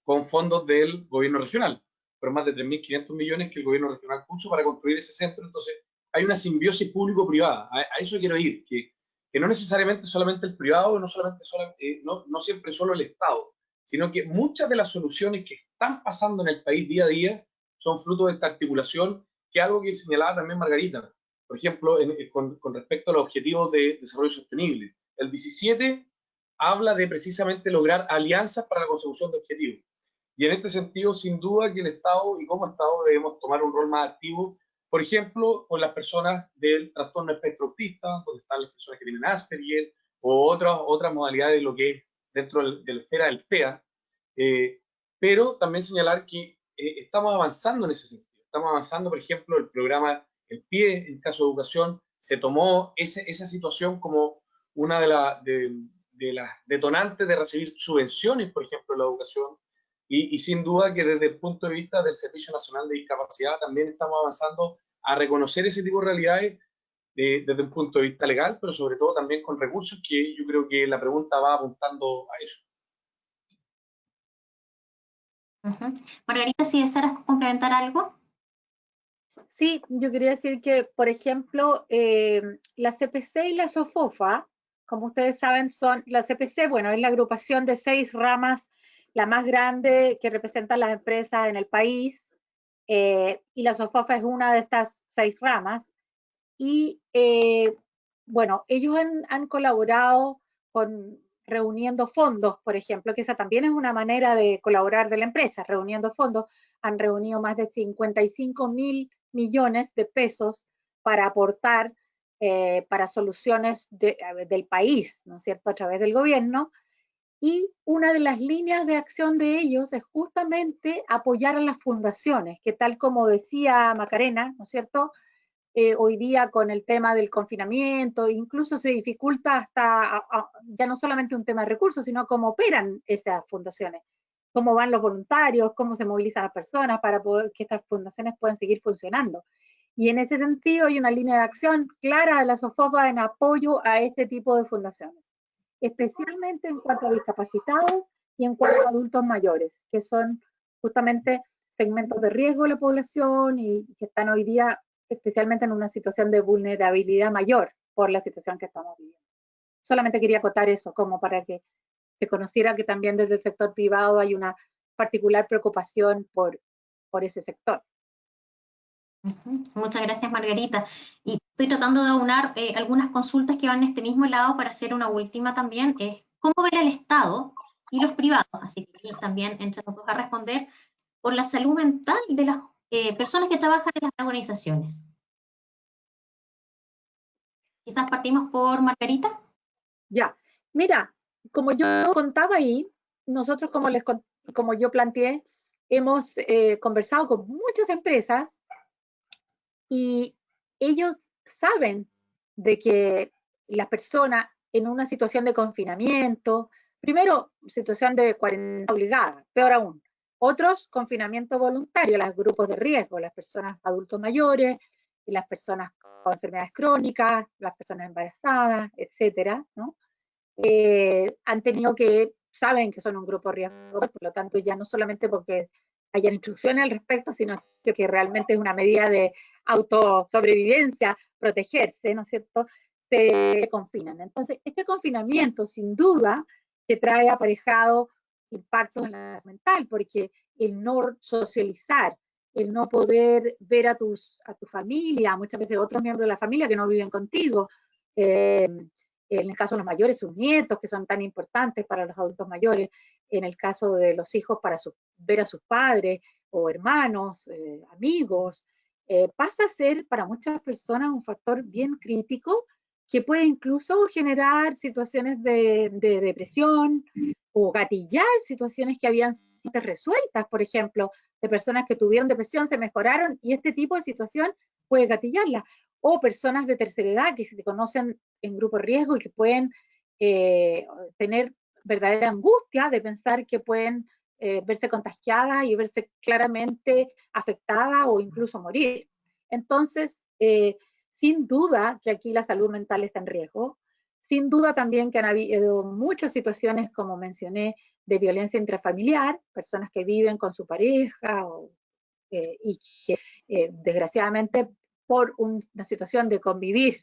con fondos del gobierno regional, por más de 3.500 millones que el gobierno regional puso para construir ese centro. Entonces, hay una simbiosis público-privada. A eso quiero ir, que no necesariamente solamente el privado, no siempre solo el Estado, sino que muchas de las soluciones que están pasando en el país día a día son fruto de esta articulación, que es algo que señalaba también Margarita. Por ejemplo, con respecto a los objetivos de desarrollo sostenible. El 17 habla de precisamente lograr alianzas para la consecución de objetivos. Y en este sentido, sin duda que el Estado y como Estado debemos tomar un rol más activo, por ejemplo, con las personas del trastorno espectro autista, donde están las personas que tienen Asperger, o otras modalidades de lo que es dentro de la esfera del TEA, pero también señalar que estamos avanzando en ese sentido. Estamos avanzando, por ejemplo, el programa El PIE, en caso de educación, se tomó esa situación como una de las detonantes de recibir subvenciones, por ejemplo, en la educación, y sin duda que desde el punto de vista del Servicio Nacional de Discapacidad también estamos avanzando a reconocer ese tipo de realidades desde un punto de vista legal, pero sobre todo también con recursos, que yo creo que la pregunta va apuntando a eso. Margarita, si deseas complementar algo. Sí, yo quería decir que, por ejemplo, la CPC y la SOFOFA, como ustedes saben, son la CPC, bueno, es la agrupación de 6 ramas, la más grande que representa las empresas en el país, y la SOFOFA es una de estas 6 ramas. Y bueno, ellos han colaborado con reuniendo fondos, por ejemplo, que esa también es una manera de colaborar de la empresa, reuniendo fondos. Han reunido más de 55.000 millones de pesos para aportar para soluciones del país, ¿no es cierto?, a través del gobierno. Y una de las líneas de acción de ellos es justamente apoyar a las fundaciones, que tal como decía Macarena, ¿no es cierto?, hoy día con el tema del confinamiento, incluso se dificulta hasta ya no solamente un tema de recursos, sino cómo operan esas fundaciones, cómo van los voluntarios, cómo se movilizan las personas para poder que estas fundaciones puedan seguir funcionando. Y en ese sentido hay una línea de acción clara de la SOFOFA en apoyo a este tipo de fundaciones, especialmente en cuanto a discapacitados y en cuanto a adultos mayores, que son justamente segmentos de riesgo de la población y que están hoy día especialmente en una situación de vulnerabilidad mayor por la situación que estamos viviendo. Solamente quería acotar eso, como para que se conociera que también desde el sector privado hay una particular preocupación por ese sector. Muchas gracias, Margarita. Y estoy tratando de aunar algunas consultas que van en este mismo lado para hacer una última también. ¿Cómo ver el Estado y los privados? Así que aquí también entre los dos a responder por la salud mental de las personas que trabajan en las organizaciones. Quizás partimos por Margarita. Ya, mira, como yo contaba ahí, nosotros como yo planteé, hemos conversado con muchas empresas y ellos saben de que la persona en una situación de confinamiento, primero situación de cuarentena obligada, peor aún, otros confinamiento voluntario, los grupos de riesgo, las personas adultos mayores, las personas con enfermedades crónicas, las personas embarazadas, etcétera, ¿no? Han tenido saben que son un grupo de riesgo, por lo tanto ya no solamente porque hayan instrucciones al respecto, sino que realmente es una medida de autosobrevivencia, protegerse, ¿no es cierto?, se confinan. Entonces, este confinamiento, sin duda, que trae aparejado impactos en la salud mental, porque el no socializar, el no poder ver a tu familia, muchas veces otros miembros de la familia que no viven contigo, en el caso de los mayores, sus nietos, que son tan importantes para los adultos mayores, en el caso de los hijos para ver a sus padres o hermanos, amigos, pasa a ser para muchas personas un factor bien crítico que puede incluso generar situaciones de depresión o gatillar situaciones que habían sido resueltas, por ejemplo, de personas que tuvieron depresión, se mejoraron y este tipo de situación puede gatillarla. O personas de tercera edad que se conocen en grupo de riesgo y que pueden tener verdadera angustia de pensar que pueden verse contagiadas y verse claramente afectadas o incluso morir. Entonces, sin duda que aquí la salud mental está en riesgo, sin duda también que han habido muchas situaciones, como mencioné, de violencia intrafamiliar, personas que viven con su pareja y que desgraciadamente por una situación de convivir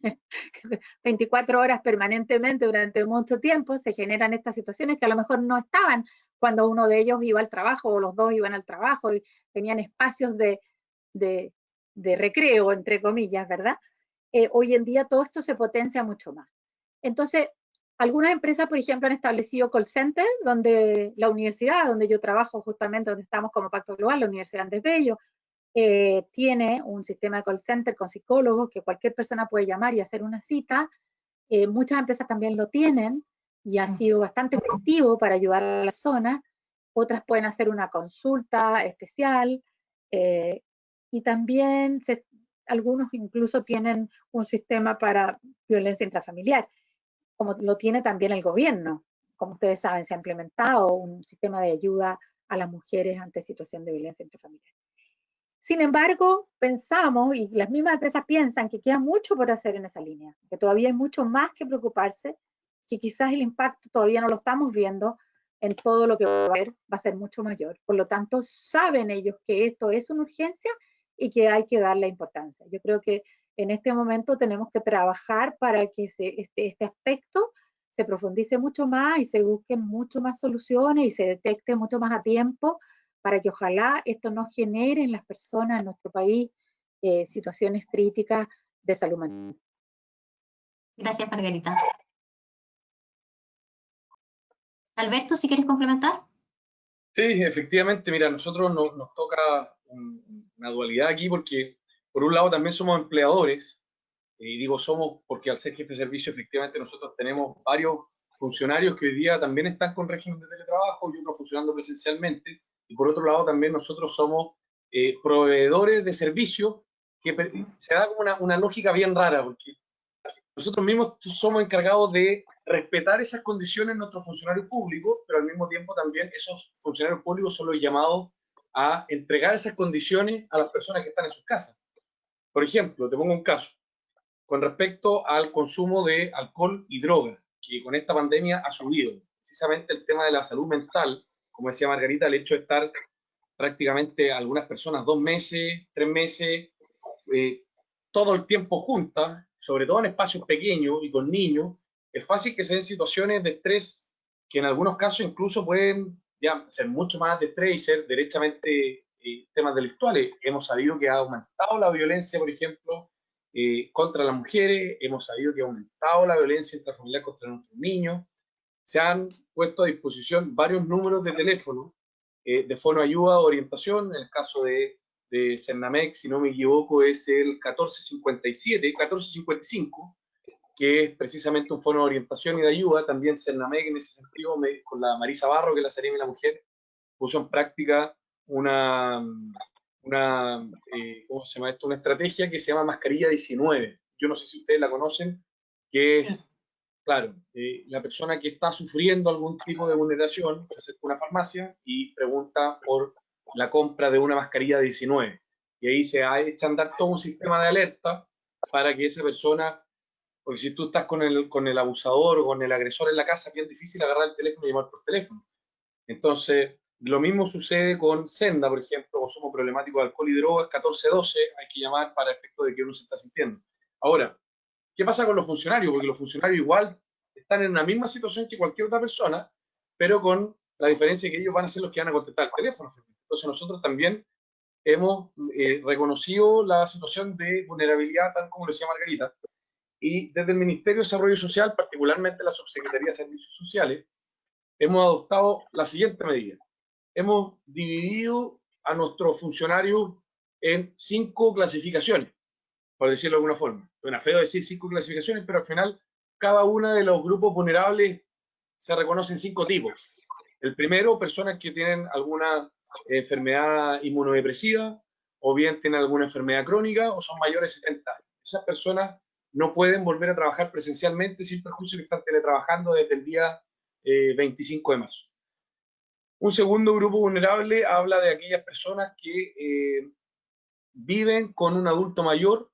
24 horas permanentemente durante mucho tiempo, se generan estas situaciones que a lo mejor no estaban cuando uno de ellos iba al trabajo o los dos iban al trabajo y tenían espacios de recreo, entre comillas, ¿verdad? Hoy en día todo esto se potencia mucho más. Entonces, algunas empresas, por ejemplo, han establecido call center, donde la universidad, donde yo trabajo justamente, donde estamos como Pacto Global, la Universidad Andrés Bello, tiene un sistema de call center con psicólogos que cualquier persona puede llamar y hacer una cita. Muchas empresas también lo tienen y ha sido bastante efectivo para ayudar a la zona. Otras pueden hacer una consulta especial y también algunos incluso tienen un sistema para violencia intrafamiliar, como lo tiene también el gobierno. Como ustedes saben, se ha implementado un sistema de ayuda a las mujeres ante situación de violencia intrafamiliar. Sin embargo, pensamos, y las mismas empresas piensan, que queda mucho por hacer en esa línea, que todavía hay mucho más que preocuparse, que quizás el impacto todavía no lo estamos viendo, en todo lo que va a ser mucho mayor. Por lo tanto, saben ellos que esto es una urgencia y que hay que darle importancia. Yo creo que en este momento tenemos que trabajar para que este aspecto se profundice mucho más y se busquen mucho más soluciones y se detecte mucho más a tiempo para que ojalá esto no genere en las personas en nuestro país situaciones críticas de salud mental. Gracias, Margarita. Alberto, si quieres complementar. Sí, efectivamente, mira, a nosotros nos toca una dualidad aquí porque, por un lado, también somos empleadores, y digo somos porque al ser jefe de servicio, efectivamente, nosotros tenemos varios funcionarios que hoy día también están con régimen de teletrabajo y otros funcionando presencialmente, y por otro lado, también nosotros somos proveedores de servicios que se da como una lógica bien rara, porque nosotros mismos somos encargados de respetar esas condiciones en nuestros funcionarios públicos, pero al mismo tiempo también esos funcionarios públicos son los llamados a entregar esas condiciones a las personas que están en sus casas. Por ejemplo, te pongo un caso con respecto al consumo de alcohol y droga, que con esta pandemia ha subido. Precisamente el tema de la salud mental, como decía Margarita, el hecho de estar prácticamente algunas personas 2 meses, 3 meses, todo el tiempo juntas, sobre todo en espacios pequeños y con niños, es fácil que se den situaciones de estrés que en algunos casos incluso pueden ya ser mucho más de estrés y ser derechamente temas delictuales. Hemos sabido que ha aumentado la violencia, por ejemplo, contra las mujeres, hemos sabido que ha aumentado la violencia intrafamiliar contra nuestros niños, se han puesto a disposición varios números de teléfono de fono ayuda o orientación, en el caso de Cernamex, si no me equivoco, es el 1455, que es precisamente un fono de orientación y de ayuda. También Cernamex, en ese sentido, con la Marisa Barro, que es la Seremi de la Mujer, puso en práctica ¿cómo se llama esto? Una estrategia que se llama Mascarilla 19. Yo no sé si ustedes la conocen, que es, sí, claro, la persona que está sufriendo algún tipo de vulneración se acerca a una farmacia y pregunta por la compra de una mascarilla 19. Y ahí se ha hecho andar todo un sistema de alerta para que esa persona, porque si tú estás con el abusador o con el agresor en la casa, es bien difícil agarrar el teléfono y llamar por teléfono. Entonces, lo mismo sucede con Senda, por ejemplo, consumo problemático de alcohol y drogas, 1412, hay que llamar para efecto de que uno se está sintiendo. Ahora, ¿qué pasa con los funcionarios? Porque los funcionarios igual están en la misma situación que cualquier otra persona, pero con la diferencia de que ellos van a ser los que van a contestar el teléfono. Entonces nosotros también hemos reconocido la situación de vulnerabilidad, tal como lo decía Margarita, y desde el Ministerio de Desarrollo Social, particularmente la Subsecretaría de Servicios Sociales, hemos adoptado la siguiente medida. Hemos dividido a nuestros funcionarios en 5 clasificaciones, por decirlo de alguna forma. Suena feo decir 5 clasificaciones, pero al final cada uno de los grupos vulnerables se reconocen 5 tipos. El primero, personas que tienen alguna enfermedad inmunodepresiva, o bien tienen alguna enfermedad crónica, o son mayores de 70 años. Esas personas no pueden volver a trabajar presencialmente sin perjuicio que están teletrabajando desde el día 25 de marzo. Un segundo grupo vulnerable habla de aquellas personas que viven con un adulto mayor.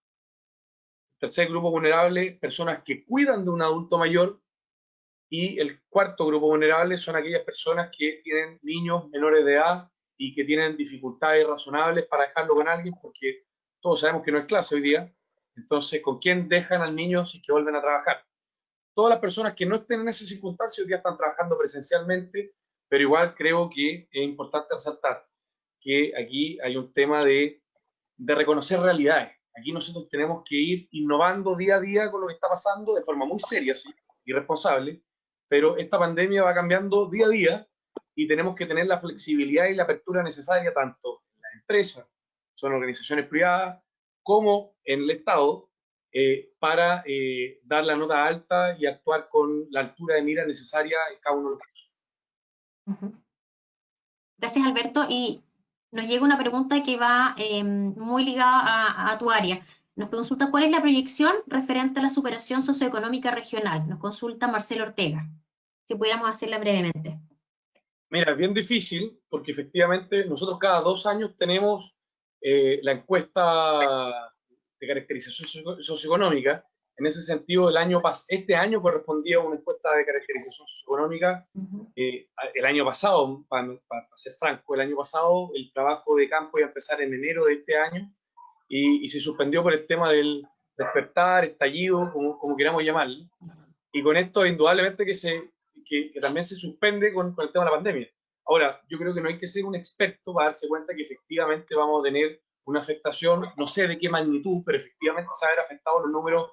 Tercer grupo vulnerable, personas que cuidan de un adulto mayor. Y el cuarto grupo vulnerable son aquellas personas que tienen niños menores de edad y que tienen dificultades razonables para dejarlo con alguien, porque todos sabemos que no es clase hoy día. Entonces, ¿con quién dejan al niño si es que vuelven a trabajar? Todas las personas que no estén en esas circunstancias hoy día están trabajando presencialmente, pero igual creo que es importante resaltar que aquí hay un tema de reconocer realidades. Aquí nosotros tenemos que ir innovando día a día con lo que está pasando de forma muy seria, ¿sí?, y responsable, pero esta pandemia va cambiando día a día y tenemos que tener la flexibilidad y la apertura necesaria tanto en las empresas, son organizaciones privadas, como en el Estado, para dar la nota alta y actuar con la altura de mira necesaria en cada uno de los casos. Gracias, Alberto. Y nos llega una pregunta que va muy ligada a tu área. Nos consulta cuál es la proyección referente a la superación socioeconómica regional. Nos consulta Marcelo Ortega. Si pudiéramos hacerla brevemente. Mira, es bien difícil porque efectivamente nosotros cada 2 años tenemos la encuesta de caracterización socioeconómica En ese sentido, este año correspondía a una encuesta de caracterización socioeconómica. El año pasado, para ser franco, el año pasado el trabajo de campo iba a empezar en enero de este año y se suspendió por el tema del despertar, estallido, como queramos llamarlo. Y con esto, indudablemente, que también se suspende con el tema de la pandemia. Ahora, yo creo que no hay que ser un experto para darse cuenta que efectivamente vamos a tener una afectación, no sé de qué magnitud, pero efectivamente se van a ver afectados los números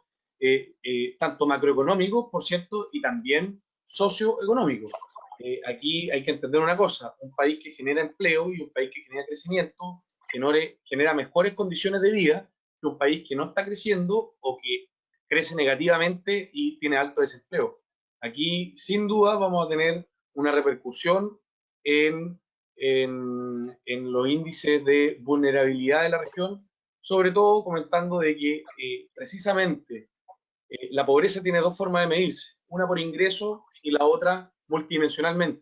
tanto macroeconómicos, por cierto, y también socioeconómicos. Aquí hay que entender una cosa: un país que genera empleo y un país que genera crecimiento genera mejores condiciones de vida que un país que no está creciendo o que crece negativamente y tiene alto desempleo. Aquí, sin duda, vamos a tener una repercusión en los índices de vulnerabilidad de la región, sobre todo comentando de que precisamente la pobreza tiene dos formas de medirse, una por ingreso y la otra multidimensionalmente.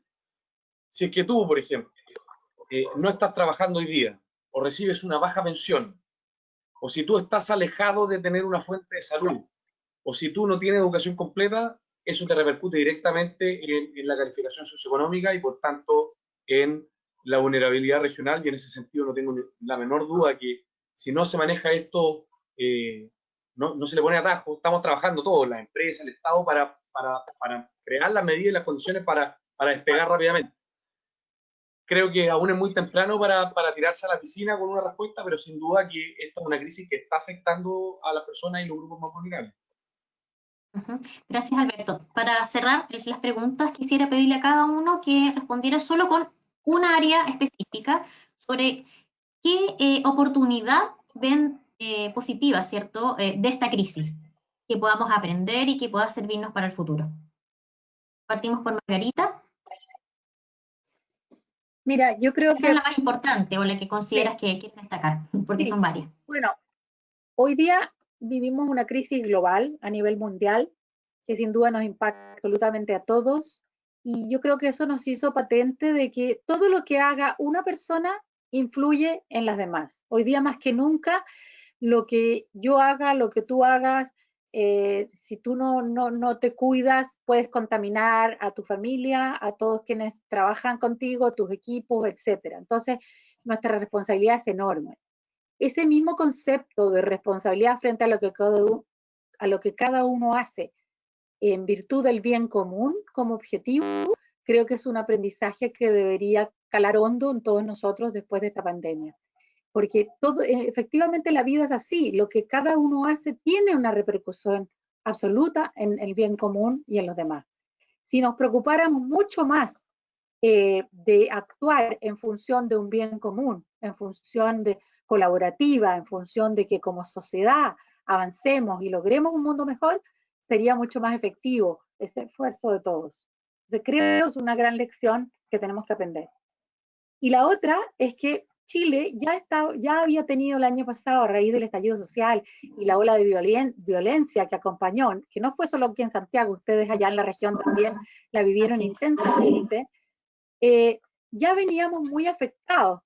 Si es que tú, por ejemplo, no estás trabajando hoy día o recibes una baja pensión, o si tú estás alejado de tener una fuente de salud, o si tú no tienes educación completa, eso te repercute directamente en la calificación socioeconómica y por tanto en la vulnerabilidad regional, y en ese sentido no tengo la menor duda que si no se maneja esto, no se le pone atajo. Estamos trabajando todos, las empresas, el Estado, para crear las medidas y las condiciones para despegar rápidamente. Creo que aún es muy temprano para tirarse a la piscina con una respuesta, pero sin duda que esta es una crisis que está afectando a las personas y los grupos más vulnerables. Gracias, Alberto. Para cerrar las preguntas, quisiera pedirle a cada uno que respondiera solo con un área específica sobre qué oportunidad ven positiva, ¿cierto?, de esta crisis, que podamos aprender y que pueda servirnos para el futuro. Partimos por Margarita. Mira, yo creo Esa que... es la más importante o la que consideras que quieres destacar, porque Sí. son varias. Bueno, hoy día vivimos una crisis global a nivel mundial que sin duda nos impacta absolutamente a todos, y yo creo que eso nos hizo patente de que todo lo que haga una persona influye en las demás. Hoy día más que nunca, lo que yo haga, lo que tú hagas, si tú no te cuidas, puedes contaminar a tu familia, a todos quienes trabajan contigo, tus equipos, etcétera. Entonces, nuestra responsabilidad es enorme. Ese mismo concepto de responsabilidad frente a lo que cada uno hace en virtud del bien común como objetivo, creo que es un aprendizaje que debería calar hondo en todos nosotros después de esta pandemia. Porque efectivamente la vida es así, lo que cada uno hace tiene una repercusión absoluta en el bien común y en los demás. Si nos preocupáramos mucho más de actuar en función de un bien común, en función de colaborativa, en función de que como sociedad avancemos y logremos un mundo mejor, sería mucho más efectivo ese esfuerzo de todos. Entonces, creo que es una gran lección que tenemos que aprender. Y la otra es que Chile ya había tenido el año pasado, a raíz del estallido social y la ola de violencia que acompañó, que no fue solo aquí en Santiago, ustedes allá en la región también la vivieron intensamente, ya veníamos muy afectados,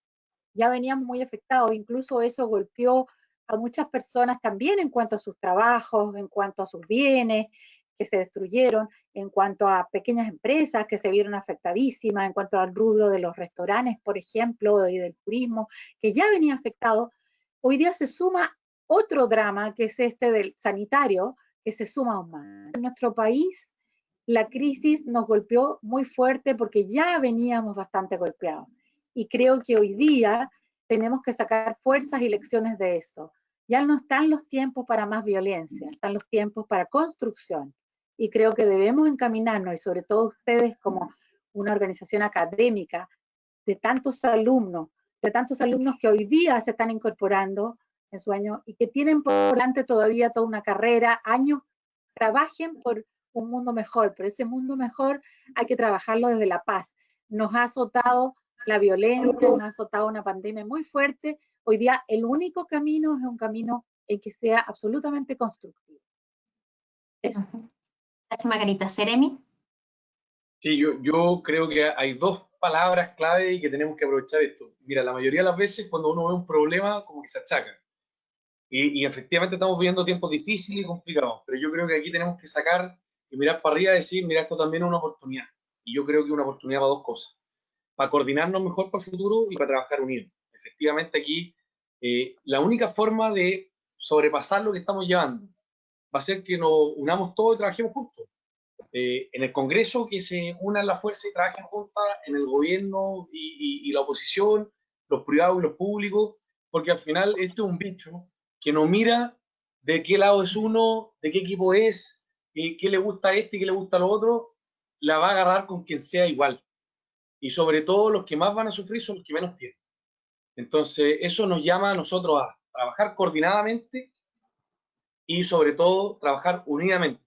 incluso eso golpeó a muchas personas también en cuanto a sus trabajos, en cuanto a sus bienes que se destruyeron, en cuanto a pequeñas empresas que se vieron afectadísimas, en cuanto al rubro de los restaurantes, por ejemplo, y del turismo, que ya venía afectado. Hoy día se suma otro drama, que es este del sanitario, que se suma aún más. En nuestro país, la crisis nos golpeó muy fuerte porque ya veníamos bastante golpeados. Y creo que hoy día tenemos que sacar fuerzas y lecciones de esto. Ya no están los tiempos para más violencia, están los tiempos para construcción. Y creo que debemos encaminarnos, y sobre todo ustedes como una organización académica de tantos alumnos que hoy día se están incorporando en su año y que tienen por delante todavía toda una carrera, años, trabajen por un mundo mejor, pero ese mundo mejor hay que trabajarlo desde la paz. Nos ha azotado la violencia, nos ha azotado una pandemia muy fuerte. Hoy día el único camino es un camino en que sea absolutamente constructivo. Eso. Gracias, Margarita. ¿Seremi? Sí, yo creo que hay dos palabras clave y que tenemos que aprovechar esto. Mira, la mayoría de las veces cuando uno ve un problema, como que se achaca. Y efectivamente estamos viviendo tiempos difíciles y complicados, pero yo creo que aquí tenemos que sacar y mirar para arriba y decir, mira, esto también es una oportunidad. Y yo creo que es una oportunidad para dos cosas, para coordinarnos mejor para el futuro y para trabajar unidos. Efectivamente aquí la única forma de sobrepasar lo que estamos llevando va a ser que nos unamos todos y trabajemos juntos. En el Congreso, que se unan las fuerzas y trabajen juntas, en el gobierno y la oposición, los privados y los públicos, porque al final este es un bicho que no mira de qué lado es uno, de qué equipo es, qué le gusta a este y qué le gusta a lo otro, la va a agarrar con quien sea igual. Y sobre todo los que más van a sufrir son los que menos tienen. Entonces eso nos llama a nosotros a trabajar coordinadamente y sobre todo trabajar unidamente.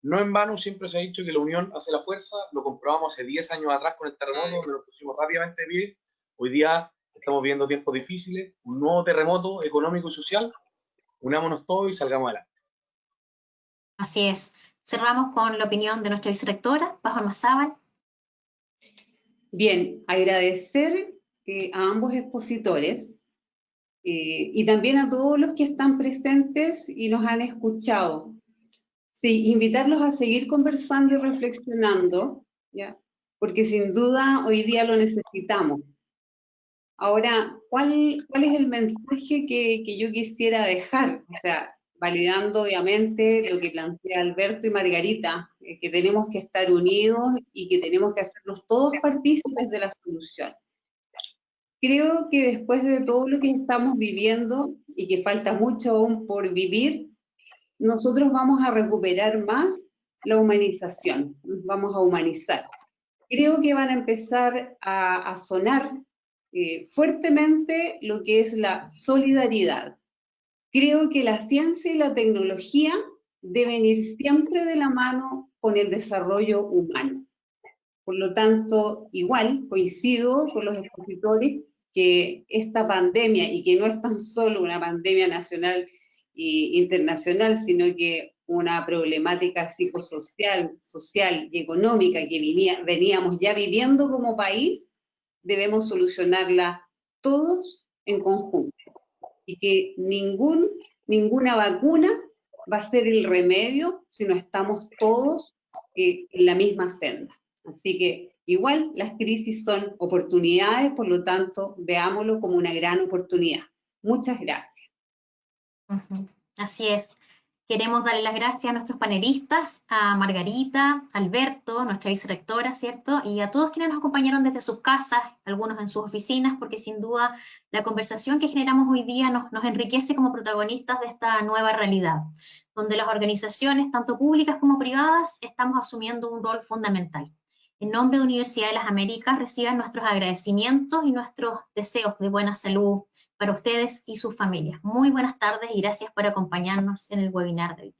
No en vano siempre se ha dicho que la unión hace la fuerza, lo comprobamos hace 10 años atrás con el terremoto, donde nos pusimos rápidamente de pie. Hoy día estamos viviendo tiempos difíciles, un nuevo terremoto económico y social. Unámonos todos y salgamos adelante. Así es. Cerramos con la opinión de nuestra vicerectora, Paz Ormazábal. Bien, agradecer a ambos expositores y también a todos los que están presentes y nos han escuchado. Sí, invitarlos a seguir conversando y reflexionando, ¿ya? Porque sin duda hoy día lo necesitamos. Ahora, ¿cuál es el mensaje que yo quisiera dejar? O sea, validando obviamente lo que plantea Alberto y Margarita, que tenemos que estar unidos y que tenemos que hacernos todos partícipes de la solución. Creo que después de todo lo que estamos viviendo y que falta mucho aún por vivir, nosotros vamos a recuperar más la humanización, nos vamos a humanizar. Creo que van a empezar a sonar fuertemente lo que es la solidaridad. Creo que la ciencia y la tecnología deben ir siempre de la mano con el desarrollo humano. Por lo tanto, igual coincido con los expositores que esta pandemia, y que no es tan solo una pandemia nacional e internacional, sino que una problemática psicosocial, social y económica que veníamos ya viviendo como país, debemos solucionarla todos en conjunto. Y que ninguna vacuna va a ser el remedio si no estamos todos en la misma senda. Así que igual las crisis son oportunidades, por lo tanto, veámoslo como una gran oportunidad. Muchas gracias. Así es. Queremos darle las gracias a nuestros panelistas, a Margarita, a Alberto, nuestra vicerectora, ¿cierto? Y a todos quienes nos acompañaron desde sus casas, algunos en sus oficinas, porque sin duda la conversación que generamos hoy día nos enriquece como protagonistas de esta nueva realidad, donde las organizaciones, tanto públicas como privadas, estamos asumiendo un rol fundamental. En nombre de Universidad de las Américas, reciban nuestros agradecimientos y nuestros deseos de buena salud para ustedes y sus familias. Muy buenas tardes y gracias por acompañarnos en el webinar de hoy.